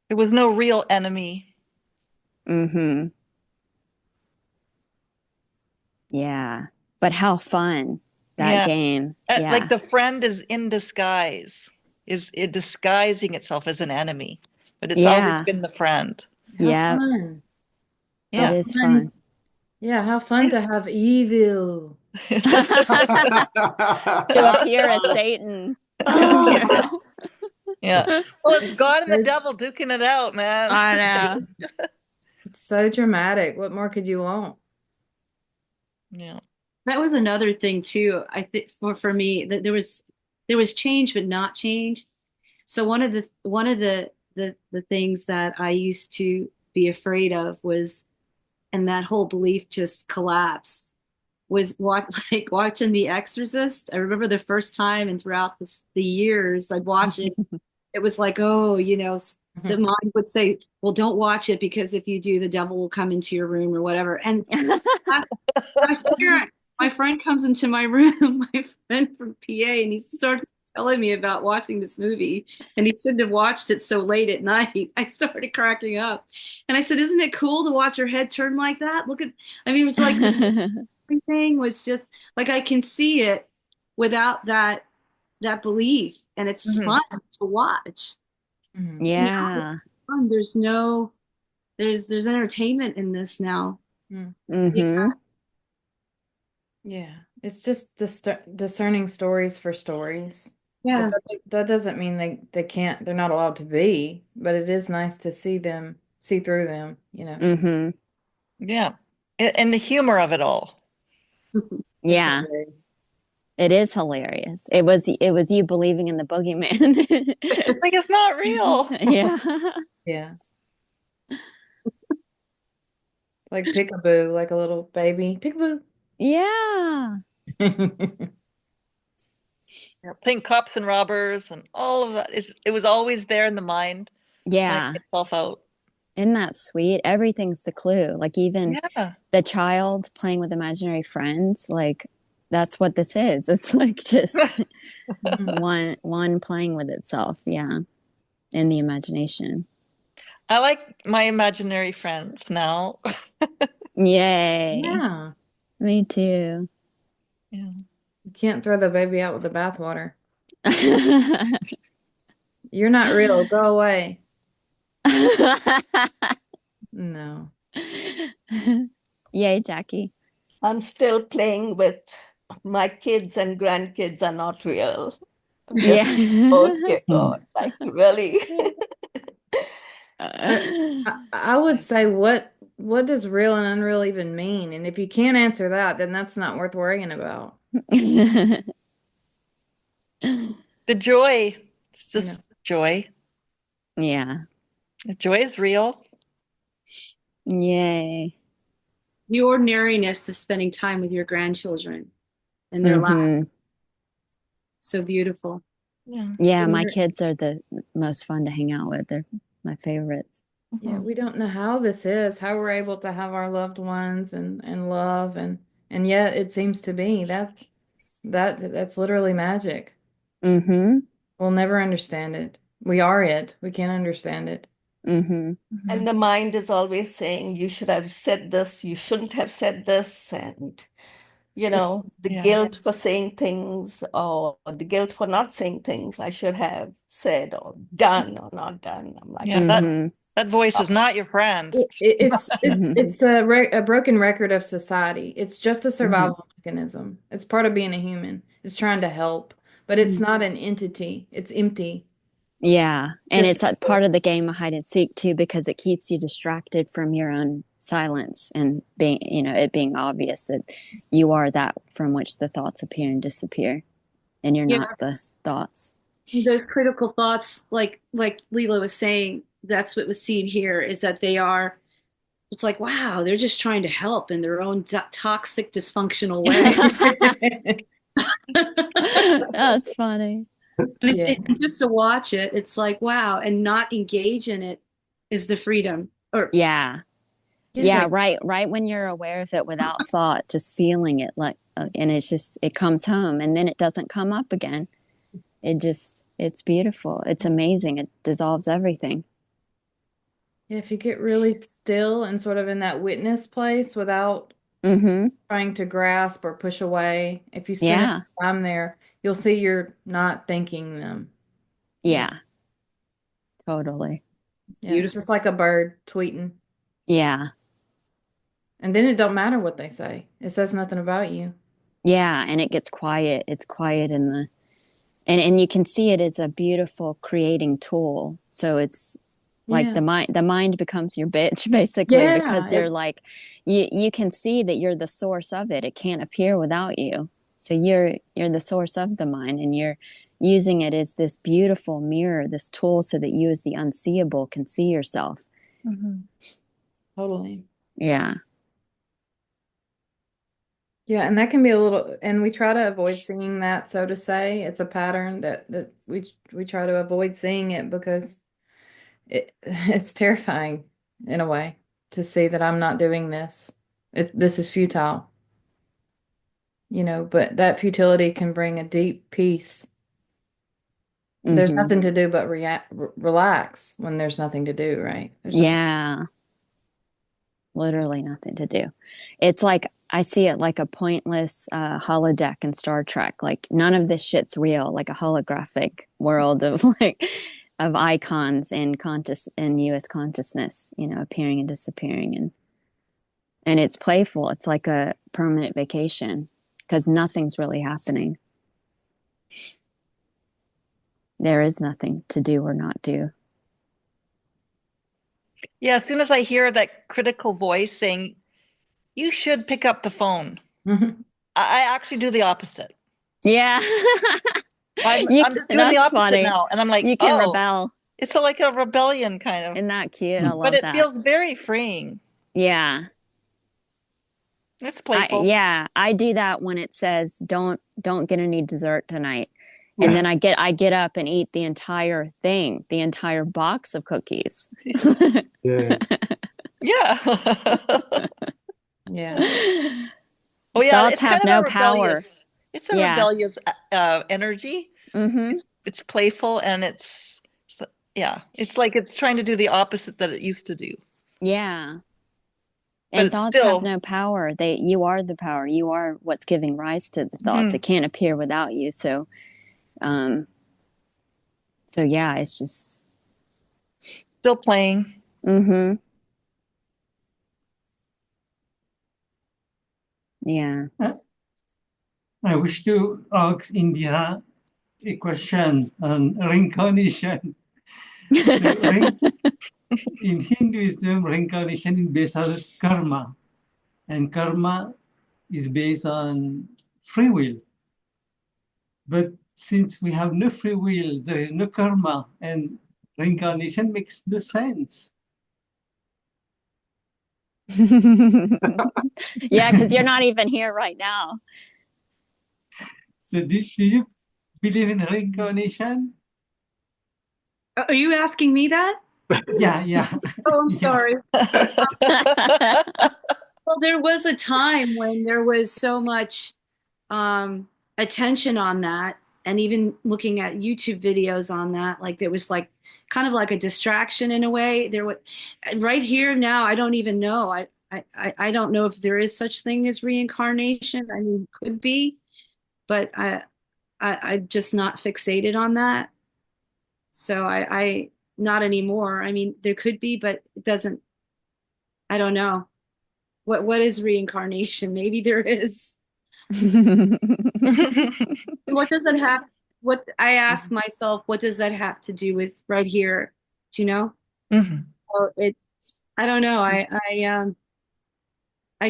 There was no real enemy. Mm-hmm. Yeah. But how fun that Yeah. game. Yeah. Like the friend is in disguise, is it disguising itself as an enemy, but it's always Yeah. been the friend. How Yeah. fun. It Yeah. is fun. Yeah, how fun to have evil. To appear as Satan. Oh, Yeah. Well, it's God and the it's, devil duking it out, man. I know. it's so dramatic. What more could you want? Yeah. That was another thing too. I think for me that there was change but not change. So one of the things that I used to be afraid of was, and that whole belief just collapsed, was like watching The Exorcist. I remember the first time, and throughout the years I'd watch it, it was like, oh, the mind would say, well, don't watch it because if you do, the devil will come into your room or whatever. And I, I swear, my friend comes into my room, my friend from PA, and he starts telling me about watching this movie, and he shouldn't have watched it so late at night. I started cracking up, and I said, "Isn't it cool to watch her head turn like that? Look at, I mean, it was like everything was just like I can see it without that belief, and it's Mhm. fun to watch. Yeah. Fun. There's entertainment in this now. Mm-hmm. Yeah, it's just discerning stories for stories. Yeah. But that doesn't mean they can't, they're not allowed to be, but it is nice to see through them, you know. Mm-hmm. Yeah. And the humor of it all. It's Yeah. hilarious. It is hilarious. It was you believing in the boogeyman. Like it's not real. Yeah. Yeah. Like Peekaboo, like a little baby. Peekaboo. Yeah. Playing cops and robbers and all of that. It was always there in the mind, playing Yeah. itself out. Isn't that sweet? Everything's the clue. Like even Yeah. the child playing with imaginary friends, like that's what this is. It's like just one playing with itself. Yeah. In the imagination. I like my imaginary friends now. Yay. Yeah. Me too. Yeah. You can't throw the baby out with the bathwater. You're not real. Go away. No. Yay, Jackie. I'm still playing with my kids and grandkids are not real. I'm Yeah. just, okay, God, like really. I would say what does real and unreal even mean? And if you can't answer that, then that's not worth worrying about. The joy. It's You just joy. Yeah. The joy is real. Yay. The ordinariness of spending time with your grandchildren and their lives. Hmm. So beautiful. Yeah. Yeah, my kids are the most fun to hang out with. They're my favorites. Yeah, we don't know how this is, how we're able to have our loved ones and love and yet it seems to be that's literally magic. Mm-hmm. We'll never understand it. We are it. We can't understand it. Mm-hmm. And the mind is always saying, you should have said this, you shouldn't have said this. And, the Yeah. guilt for saying things or the guilt for not saying things I should have said or done or not done. I'm like, Yeah, stop. Mm-hmm. that voice is Stop. not your friend. It's a broken record of society. It's just a Mm-hmm. survival mechanism. It's part of being a human. It's trying to help, but it's not an entity. It's empty. Yeah. And Just it's a part of the game of hide and seek too, because it keeps you distracted from your own silence and being, it being obvious that you are that from which the thoughts appear and disappear, and you're Yeah, not the thoughts. those critical thoughts, like Leela was saying, that's what was seen here is that they are. It's like, wow, they're just trying to help in their own toxic, dysfunctional way. That's funny. And yeah. just to watch it, it's like, wow, and not engage in it is the freedom. Or Yeah. It's Yeah, like right when you're aware of it without thought, just feeling it like and it comes home and then it doesn't come up again. It's beautiful. It's amazing. It dissolves everything. yeah, if you get really still and sort of in that witness place without Mm-hmm. trying to grasp or push away, if you spend enough Yeah. time there, you'll see you're not thinking them. Yeah. Yeah. Totally. Yeah, it's beautiful. just like a bird tweeting. Yeah. And then it don't matter what they say. It says nothing about you. Yeah, and it gets quiet. It's quiet in the and you can see it as a beautiful creating tool. So it's like Yeah. the mind becomes your bitch basically, Yeah. because you're like you can see that you're the source of it. It can't appear without you. So you're the source of the mind, and you're using it as this beautiful mirror, this tool, so that you as the unseeable can see yourself. Totally. Yeah. Yeah, and that can be a little, and we try to avoid seeing that, so to say. It's a pattern that we try to avoid seeing it because it's terrifying in a way to see that I'm not doing this. This is futile, but that futility can bring a deep peace. There's Mm-hmm. nothing to do but relax when there's nothing to do, right? There's nothing. Yeah. Literally nothing to do. It's like I see it like a pointless holodeck in Star Trek. Like none of this shit's real. Like a holographic world of of icons in you as consciousness, appearing and disappearing, and it's playful. It's like a permanent vacation because nothing's really happening. There is nothing to do or not do. Yeah, as soon as I hear that critical voice saying, you should pick up the phone, I actually do the opposite. Yeah. I'm just doing the That's opposite funny. now. And I'm like, You can rebel. it's like a rebellion kind of. Isn't that cute? I But love it that. feels very freeing. Yeah. It's playful. I do that when it says don't get any dessert tonight. And then I get up and eat the entire thing, the entire box of cookies. Yeah. Yeah. Yeah. Oh yeah, Thoughts it's have kind of no a power. rebellious. It's a Yeah. rebellious energy. Mm-hmm. It's playful and it's like it's trying to do the opposite that it used to do. Yeah. But And it's thoughts have still no power. You are the power. You are what's giving rise to the thoughts. It can't appear without you. So yeah, it's just still playing. mm-hmm. Yeah. I wish to ask India a question on reincarnation. In Hinduism, reincarnation is based on karma, and karma is based on free will. But since we have no free will, there is no karma, and reincarnation makes no sense. Yeah, because you're not even here right now. So, do you believe in reincarnation? Are you asking me that? Yeah. Oh, I'm Yeah. sorry. Well, there was a time when there was so much attention on that, and even looking at YouTube videos on that, like there was like kind of like a distraction in a way. There was right here now. I don't even know. I don't know if there is such thing as reincarnation. I mean, could be, but I'm just not fixated on that. So I not anymore. I mean, there could be, but it doesn't. I don't know. What is reincarnation? Maybe there is. What does it have? What I ask myself, what does that have to do with right here? Do you know? Mhm. Well, I don't know. I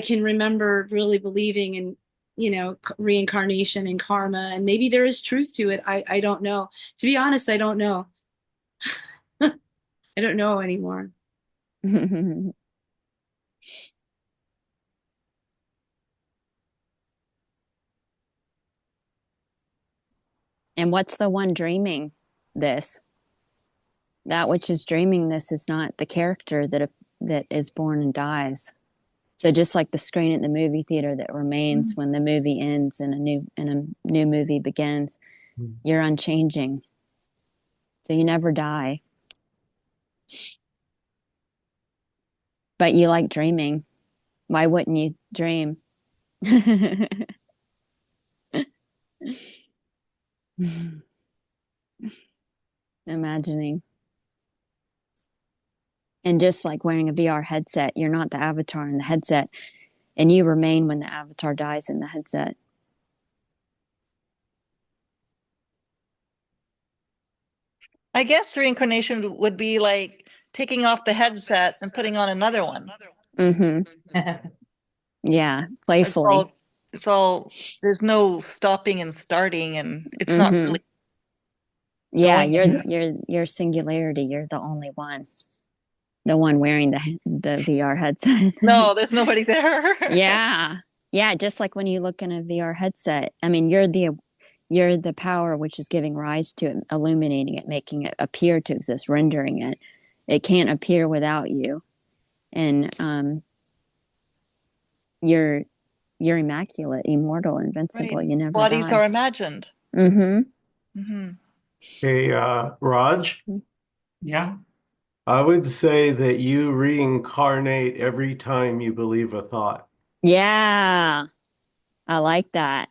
can remember really believing in, reincarnation and karma, and maybe there is truth to it. I don't know. To be honest, I don't know. I don't know anymore. And what's the one dreaming this? That which is dreaming this is not the character that is born and dies. So just like the screen at the movie theater that remains when the movie ends and a new movie begins, you're unchanging. So you never die. But you like dreaming. Why wouldn't you dream? Imagining. And just like wearing a VR headset, you're not the avatar in the headset, and you remain when the avatar dies in the headset. I guess reincarnation would be like taking off the headset and putting on another one. Mm-hmm. Yeah, playfully. It's all there's no stopping and starting, and it's not really. Yeah, going. you're singularity. You're the only one. The one wearing the VR headset. No, there's nobody there. Yeah, just like when you look in a VR headset. I mean, you're the power which is giving rise to it, illuminating it, making it appear to exist, rendering it. It can't appear without you. And you're immaculate, immortal, invincible. Right. You never Bodies die. are imagined. Hey, Raj, Yeah. I would say that you reincarnate every time you believe a thought. Yeah, I like that.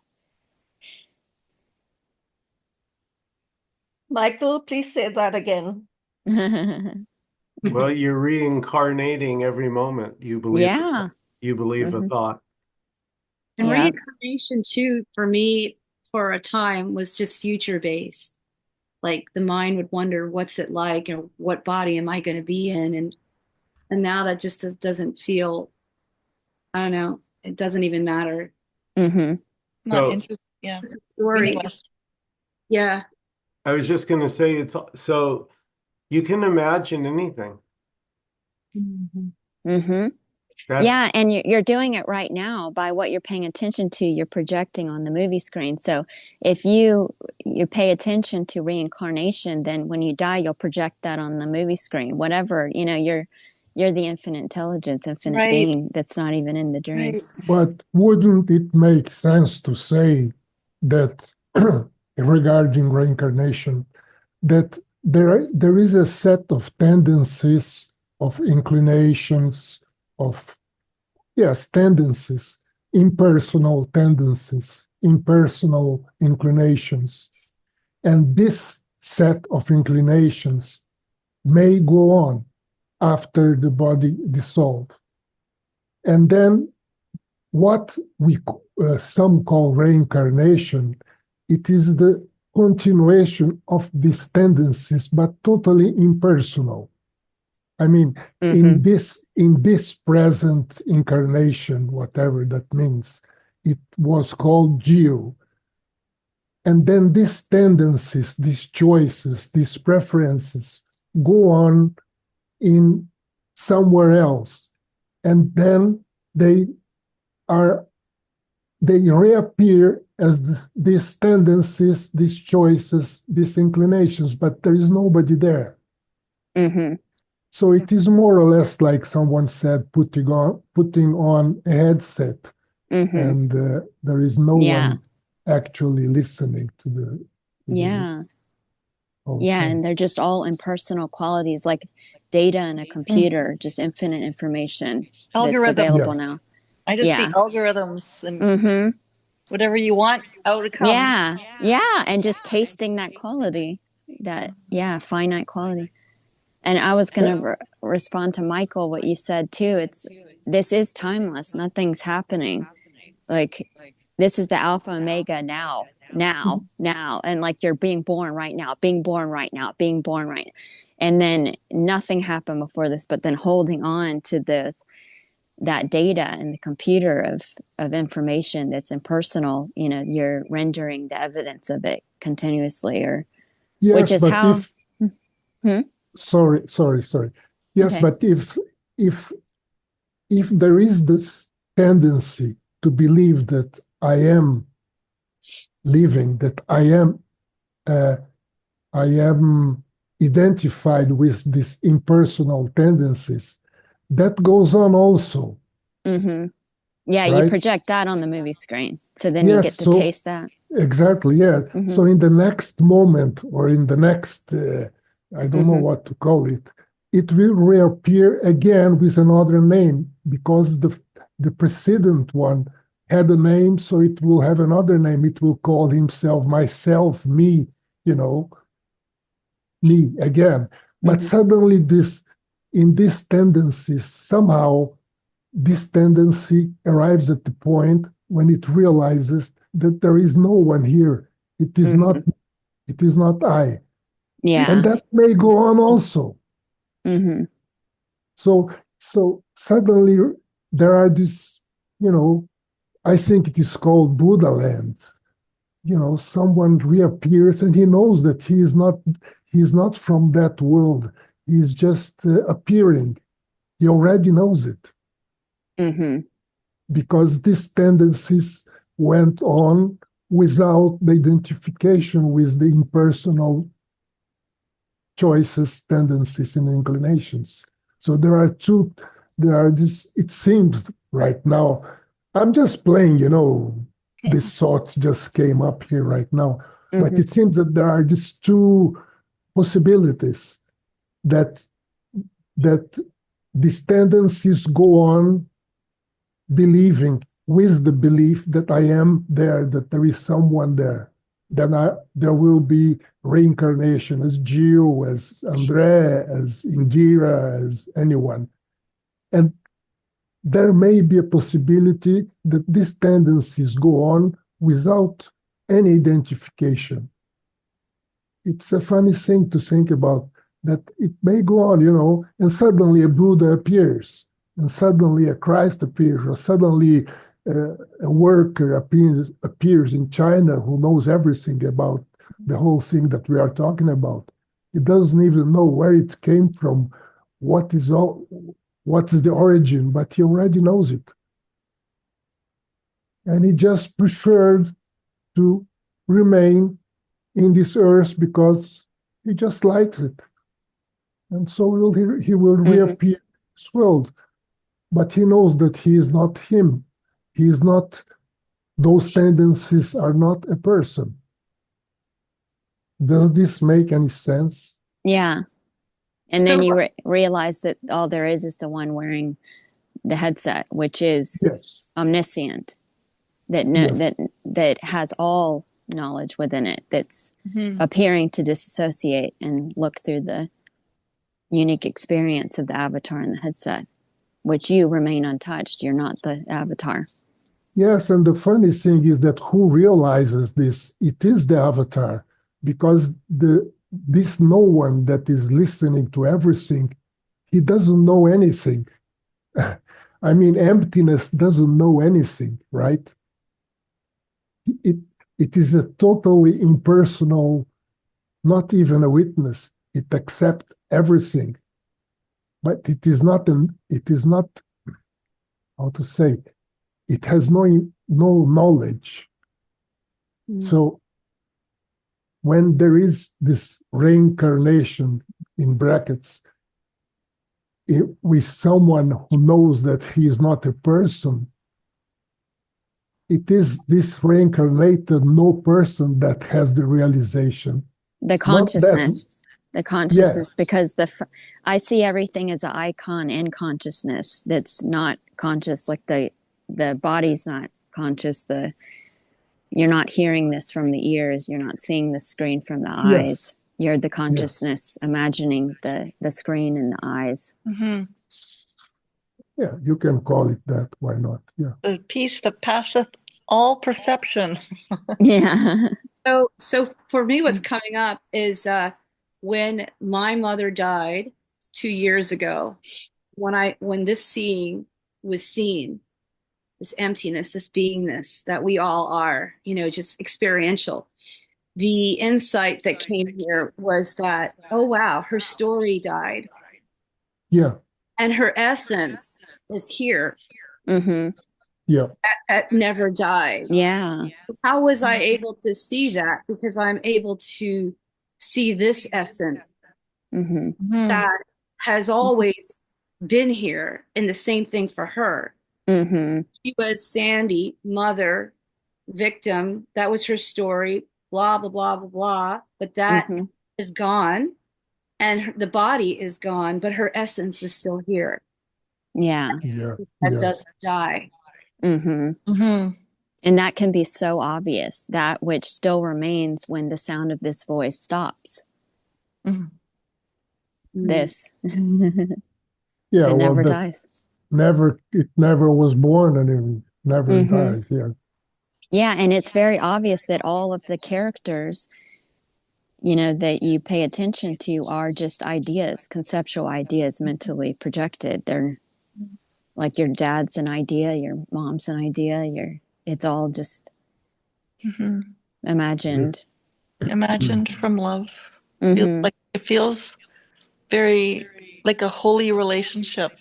Michael, please say that again. Well, you're reincarnating every moment you believe Yeah. a thought. And Yeah. reincarnation too, for me, for a time, was just future based. Like the mind would wonder, what's it like, and what body am I going to be in, and now that just doesn't feel. I don't know. It doesn't even matter. Mm-hmm. Not So- interesting. Yeah. It's a story. Meaningless. Yeah. I was just going to say it's so you can imagine anything. Mm-hmm. That's, Yeah, and you're doing it right now by what you're paying attention to. You're projecting on the movie screen. So if you pay attention to reincarnation, then when you die, you'll project that on the movie screen. Whatever, you're the infinite intelligence, infinite Right. being that's not even in the dream. Right. But wouldn't it make sense to say that regarding reincarnation, that there is a set of tendencies, of inclinations, of tendencies, impersonal tendencies, impersonal inclinations, and this set of inclinations may go on after the body dissolves, and then what some call reincarnation, it is the continuation of these tendencies, but totally impersonal. I mean, in this present incarnation, whatever that means, it was called Geo. And then these tendencies, these choices, these preferences go on in somewhere else. And then they reappear as these tendencies, these choices, these inclinations, but there is nobody there. Mm-hmm. So it is more or less like someone said, putting on a headset, and there is no one actually listening to the whole yeah, thing. and they're just all impersonal qualities, like data in a computer, just infinite information that's available now. I just see algorithms and whatever you want, out it comes. Yeah, and just tasting that quality, that finite quality. And I was going to respond to Michael, what you said too. This is timeless. Nothing's happening. Like, this is the alpha omega now. And like, you're being born right now, being born right now, being born right now. And then nothing happened before this, but then holding on to that data in the computer of information that's impersonal, you're rendering the evidence of it continuously, which is how. Sorry. Yes, Okay. but if there is this tendency to believe that I am living, that I am identified with these impersonal tendencies, that goes on also. Yeah, right? You project that on the movie screen, so then you get to taste that. Exactly, yeah. So in the next moment, or in the next, I don't know what to call it, it will reappear again with another name, because the precedent one had a name, so it will have another name. It will call himself, myself, me, me again. But suddenly in these tendencies, somehow this tendency arrives at the point when it realizes that there is no one here. It is not I. Yeah. And that may go on also. So suddenly there are this, I think it is called Buddha land. Someone reappears and he knows that he's not from that world. He's just appearing. He already knows it. Because these tendencies went on without the identification with the impersonal choices, tendencies, and inclinations. So there are this, it seems right now, I'm just playing, this thought just came up here right now, but it seems that there are these two possibilities, that these tendencies go on believing with the belief that I am there, that there is someone there. Then there will be reincarnation as Gio, as Andre, as Indira, as anyone. And there may be a possibility that these tendencies go on without any identification. It's a funny thing to think about, that it may go on, and suddenly a Buddha appears, and suddenly a Christ appears, or suddenly a worker appears in China who knows everything about the whole thing that we are talking about. He doesn't even know where it came from, what is the origin, but he already knows it. And he just preferred to remain in this earth because he just likes it. And so he will reappear in this world. But he knows that he is not him. He is not, those tendencies are not a person. Does this make any sense? Yeah. And then you realize that all there is the one wearing the headset, which is omniscient, that has all knowledge within it, that's appearing to disassociate and look through the unique experience of the avatar and the headset, which you remain untouched. You're not the avatar. Yes, and the funny thing is that who realizes this? It is the avatar, because this no one that is listening to everything, he doesn't know anything. I mean, emptiness doesn't know anything, right? It is a totally impersonal, not even a witness. It accepts everything, but it is not, how to say, it has no knowledge. So when there is this reincarnation, in brackets, with someone who knows that he is not a person, it is this reincarnated no person that has the realization. The Not that, consciousness. The consciousness, yes, because I see everything as an icon in consciousness that's not conscious, like the body's not conscious, you're not hearing this from the ears, you're not seeing the screen from the eyes. yes, You're the yes, consciousness imagining the screen and the eyes. Mm-hmm. yeah, you can call it that. Why not? Yeah, The peace that passeth all perception. Yeah. So for me, what's coming up is when my mother died 2 years ago, when this seeing was seen, this emptiness, this beingness that we all are, just experiential. The insight that came here was that, oh wow, her story died yeah, and her essence is here. Mm-hmm. yeah, That never died. Yeah. How was I able to see that? Because I'm able to see this essence Mm-hmm. Mm-hmm. that has always been here, and the same thing for her. Mm-hmm. She was Sandy, mother, victim. That was her story, blah, blah, blah, blah, blah. But that Mm-hmm. is gone, and the body is gone, but her essence is still here. Yeah. yeah, That yeah, doesn't die. Mm-hmm. Mm-hmm. And that can be so obvious, that which still remains when the sound of this voice stops. Mm-hmm. This. yeah. It Well, never that dies. it never was born and it never Mm-hmm. dies. Yeah, Yeah, and it's very obvious that all of the characters, that you pay attention to are just ideas, conceptual ideas mentally projected. They're like your dad's an idea, your mom's an idea, it's all just Mm-hmm. imagined. Imagined from love. Mm-hmm. It feels very like a holy relationship.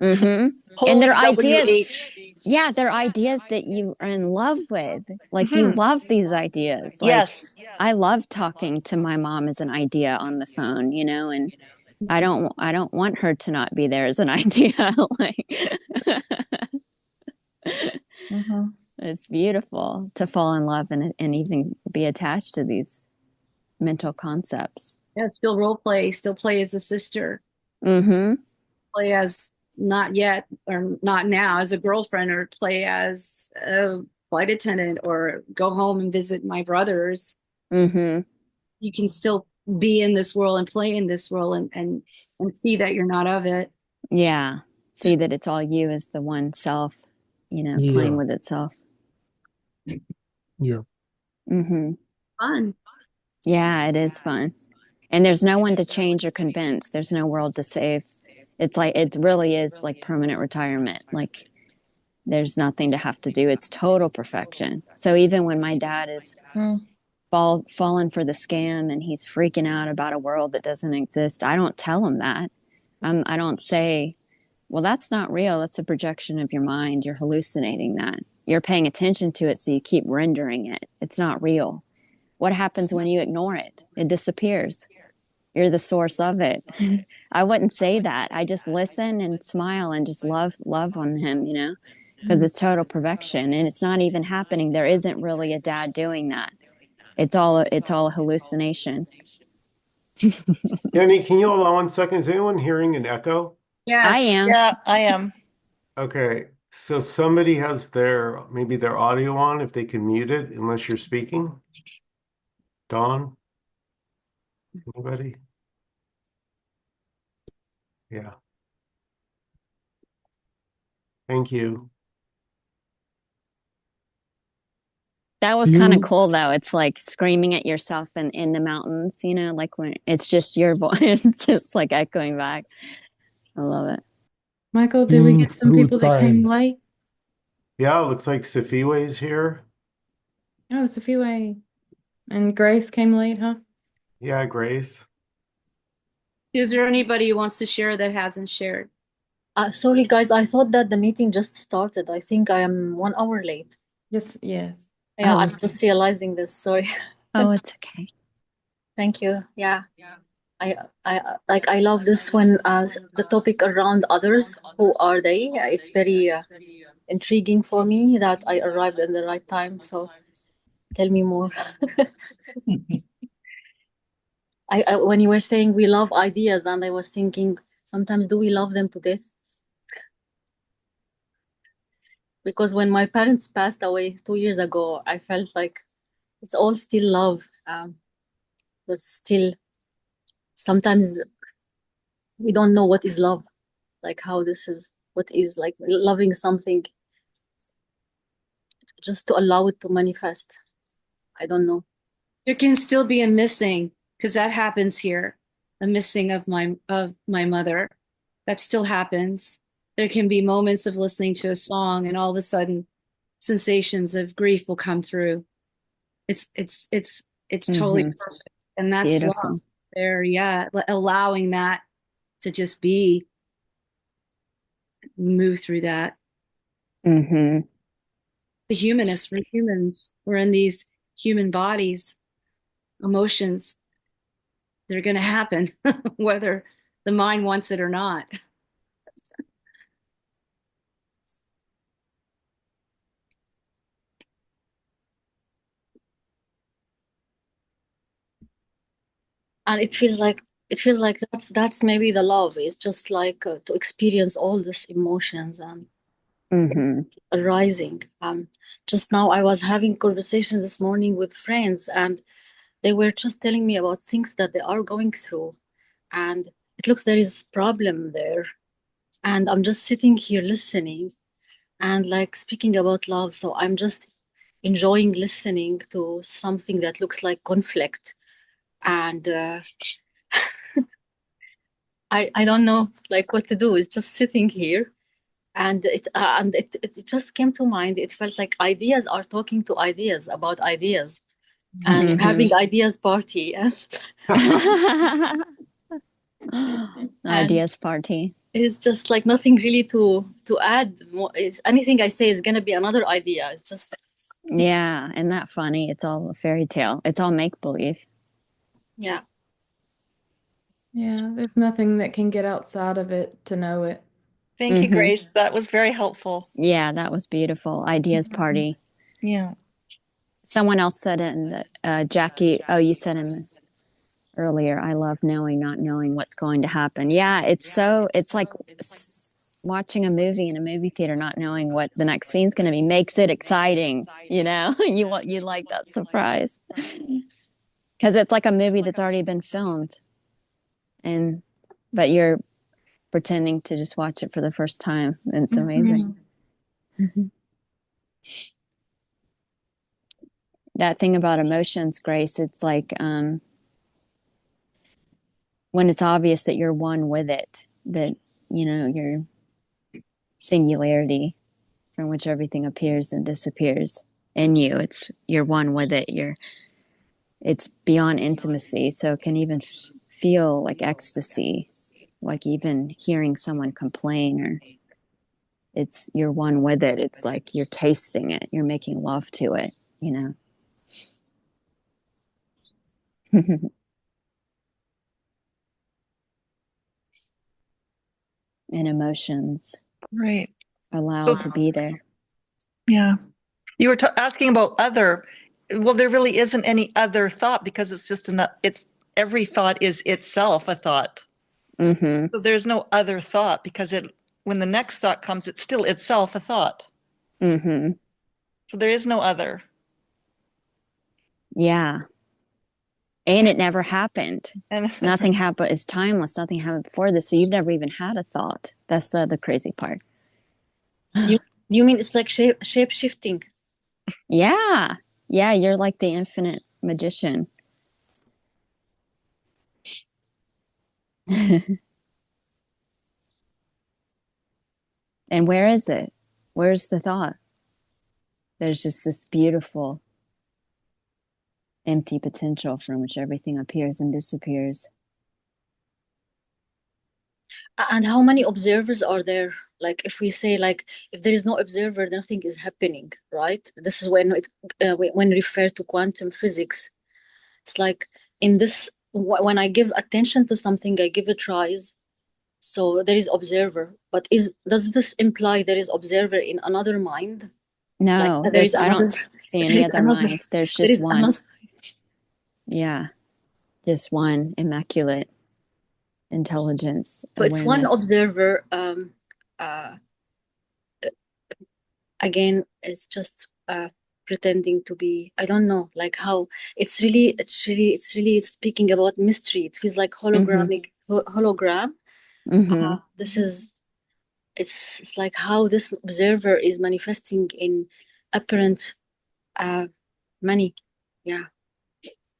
Mm-hmm. And Holy they're ideas. WH. Yeah, they're ideas that you are in love with. Like you Mm-hmm. love these ideas. Like Yes. I love talking to my mom as an idea on the phone, and I don't want her to not be there as an idea. Like Mm-hmm. it's beautiful to fall in love and even be attached to these mental concepts. Yeah, still role play, still play as a sister, Mm-hmm. play as not yet or not now as a girlfriend, or play as a flight attendant, or go home and visit my brothers. Mm-hmm. You can still be in this world and play in this world, and see that you're not of it. Yeah. See that it's all you as the one self, playing yeah, with itself. yeah. Mm-hmm. Fun. Yeah, it is fun. And there's no one to change or convince. There's no world to save. It's like, it really is like permanent retirement. Like there's nothing to have to do. It's total perfection. So even when my dad is fallen for the scam and he's freaking out about a world that doesn't exist, I don't tell him that. I don't say, well, that's not real. That's a projection of your mind. You're hallucinating that. You're paying attention to it, so you keep rendering it. It's not real. What happens when you ignore it? It disappears. You're the source of it. I wouldn't say that. I just listen and smile and just love on him, because it's total perfection and it's not even happening. There isn't really a dad doing that. It's all a hallucination. Jenny, can you hold on 1 second? Is anyone hearing an echo? Yes. I am. Yeah, I am. Okay, so somebody has maybe their audio on, if they can mute it, unless you're speaking. Dawn? Anybody? Yeah. Thank you. That was kind of cool though. It's like screaming at yourself in the mountains, like when it's just your voice, it's just like echoing back. I love it. Michael, did we get some people that came late? Yeah, it looks like Safiwe here. Oh, Safiwe. And Grace came late, huh? Yeah, Grace. Is there anybody who wants to share that hasn't shared? Sorry, guys. I thought that the meeting just started. I think I am 1 hour late. Yes, yes. Yeah, Oh, I'm okay. just realizing this. Sorry. Oh, it's okay. Thank you. Yeah. I love this when the topic around others. Who are they? It's very intriguing for me that I arrived at the right time. So tell me more. When you were saying we love ideas, and I was thinking, sometimes do we love them to death? Because when my parents passed away 2 years ago, I felt like it's all still love, but still sometimes we don't know what is love, like how this is, what is like loving something just to allow it to manifest. I don't know. There can still be a missing, because that happens here, a missing of my mother. That still happens. There can be moments of listening to a song and all of a sudden sensations of grief will come through. It's totally perfect. And that's Beautiful. love there, yeah. Allowing that to just be, move through that. Mm-hmm. The humanists, we're humans. We're in these human bodies. Emotions, they're going to happen, whether the mind wants it or not. And it feels like that's maybe the love. It's just like to experience all these emotions and arising. Just now I was having conversations this morning with friends, and they were just telling me about things that they are going through, and it looks there is problem there, and I'm just sitting here listening and like speaking about love. So I'm just enjoying listening to something that looks like conflict, and I don't know like what to do. It's just sitting here, and it just came to mind. It felt like ideas are talking to ideas about ideas, and having ideas party. Ideas party. It's just like nothing really to add more. It's anything I say is gonna be another idea. It's just Yeah, isn't that funny? It's all a fairy tale. It's all make believe. yeah. Yeah, there's nothing that can get outside of it to know it. Thank you, Grace. That was very helpful. Yeah, that was beautiful. Ideas party. Yeah. Someone else said it in the Jackie. Oh, you said it earlier. I love knowing, not knowing what's going to happen. Yeah, it's like watching a movie in a movie theater, not knowing what the next scene's going to be makes it exciting. You know, you like that surprise because it's like a movie that's already been filmed, but you're pretending to just watch it for the first time. It's amazing. That thing about emotions, Grace, it's like when it's obvious that you're one with it, that, your singularity from which everything appears and disappears in you. You're one with it. It's beyond intimacy. So it can even feel like ecstasy, like even hearing someone complain, or you're one with it. It's like you're tasting it. You're making love to it, and emotions. Right. Allowed to be there. Yeah. You were asking about other. Well, there really isn't any other thought because it's just every thought is itself a thought. So there's no other thought because when the next thought comes, it's still itself a thought. So there is no other. Yeah. And it never happened. Nothing happened. It's timeless. Nothing happened before this. So you've never even had a thought. That's the crazy part. You mean it's like shape shifting? Yeah. Yeah. You're like the infinite magician. And where is it? Where's the thought? There's just this beautiful empty potential from which everything appears and disappears. And how many observers are there? Like if we say like if there is no observer, nothing is happening, right? This is when when referred to quantum physics. It's like in this when I give attention to something, I give it rise. So there is observer, but does this imply there is observer in another mind? No, Like there is I don't another, see there any is other another, minds. There's there just is one. another. Yeah, just one immaculate intelligence, So it's one awareness. observer. Again, it's just pretending to be, I don't know, like how it's really speaking about mystery. It feels like hologramic hologram. This is it's like how this observer is manifesting in apparent many. Yeah.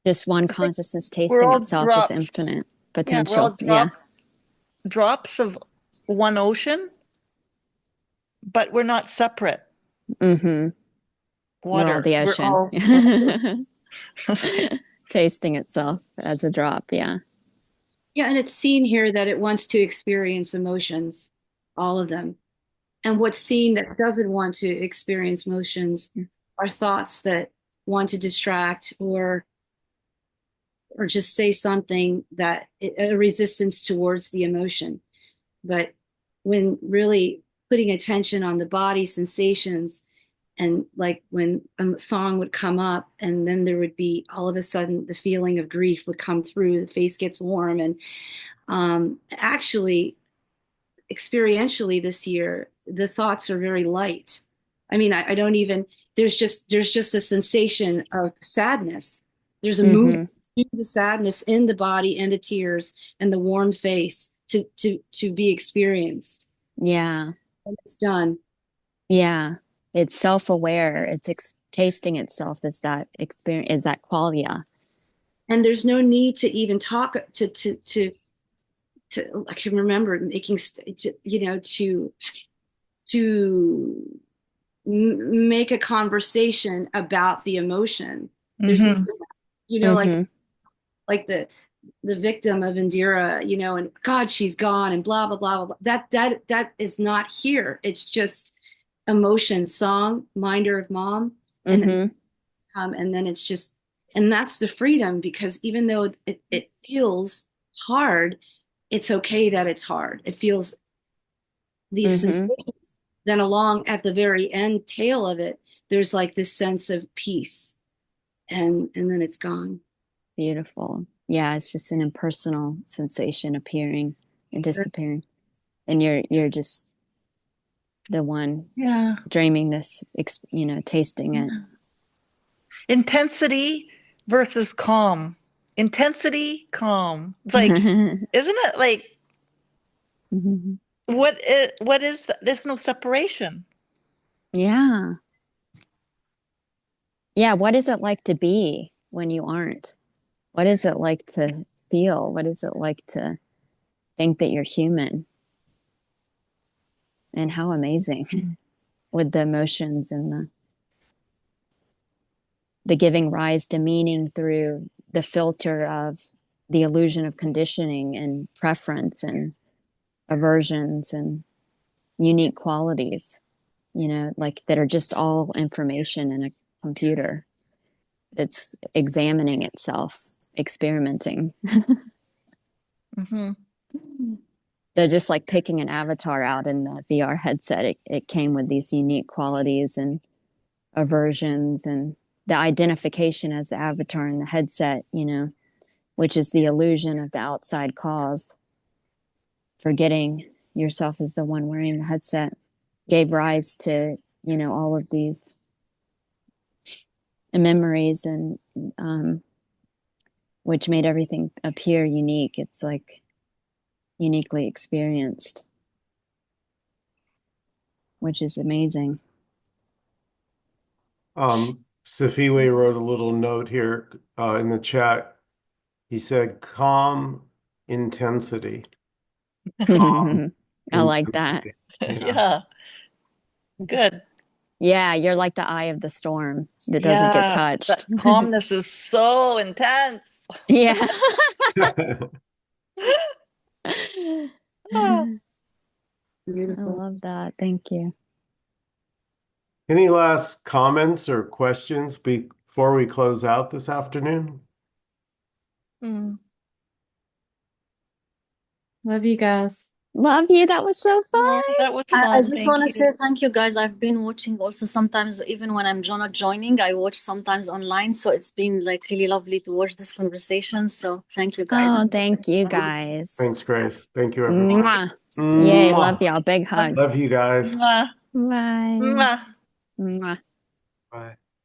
Just one consciousness We're tasting all itself as drops. infinite Yeah, we're all potential. Yeah. drops of one ocean, but we're not separate. We're all the We're ocean. all Tasting itself as a drop. Yeah. Yeah, and it's seen here that it wants to experience emotions, all of them. And what's seen that doesn't want to experience emotions are thoughts that want to distract or just say something that a resistance towards the emotion. But when really putting attention on the body sensations, and like when a song would come up and then there would be all of a sudden the feeling of grief would come through, the face gets warm. And actually, experientially this year, the thoughts are very light. I mean, I don't even, there's just a sensation of sadness. There's a movement to the sadness in the body and the tears and the warm face to be experienced. Yeah. And it's done. Yeah. It's self-aware. It's tasting itself as that experience, as that qualia. And there's no need to even talk to I can remember making, to make a conversation about the emotion. There's this, like the victim of Indira, and God, she's gone, and blah blah blah blah. That is not here. It's just emotion, song, minder of mom, and then it's just, and that's the freedom, because even though it feels hard, it's okay that it's hard. It feels these sensations. Then along at the very end tail of it, there's like this sense of peace, and then it's gone. Beautiful. Yeah, it's just an impersonal sensation appearing and disappearing. And you're just the one dreaming this, tasting it. Intensity versus calm. Intensity, calm. It's like, isn't it like, what is that? There's no separation. Yeah. Yeah, what is it like to be when you aren't? What is it like to feel? What is it like to think that you're human? And how amazing with the emotions and the giving rise to meaning through the filter of the illusion of conditioning and preference and aversions and unique qualities, like that are just all information in a computer that's examining itself, experimenting. They're just like picking an avatar out in the VR headset. It came with these unique qualities and aversions, and the identification as the avatar in the headset, which is the illusion of the outside cause. Forgetting yourself as the one wearing the headset gave rise to, all of these memories and which made everything appear unique. It's like uniquely experienced, which is amazing. Safiwe wrote a little note here in the chat. He said, calm intensity. Calm I like that. Yeah. Good. Yeah, you're like the eye of the storm that doesn't get touched. That calmness is so intense. Yeah. Beautiful. I love that. Thank you. Any last comments or questions before we close out this afternoon? Love you guys. Love you. That was so fun. That was I fun. just Thank want to you. say thank you guys. I've been watching also sometimes, even when I'm not joining, I watch sometimes online. So it's been like really lovely to watch this conversation. So thank you guys. Oh, thank you guys. Thanks, Grace. Thank you, everyone. Mwah. Mwah. Yay. Love y'all. Big hugs. Love you guys. Mwah. Bye. Mwah. Mwah. Bye.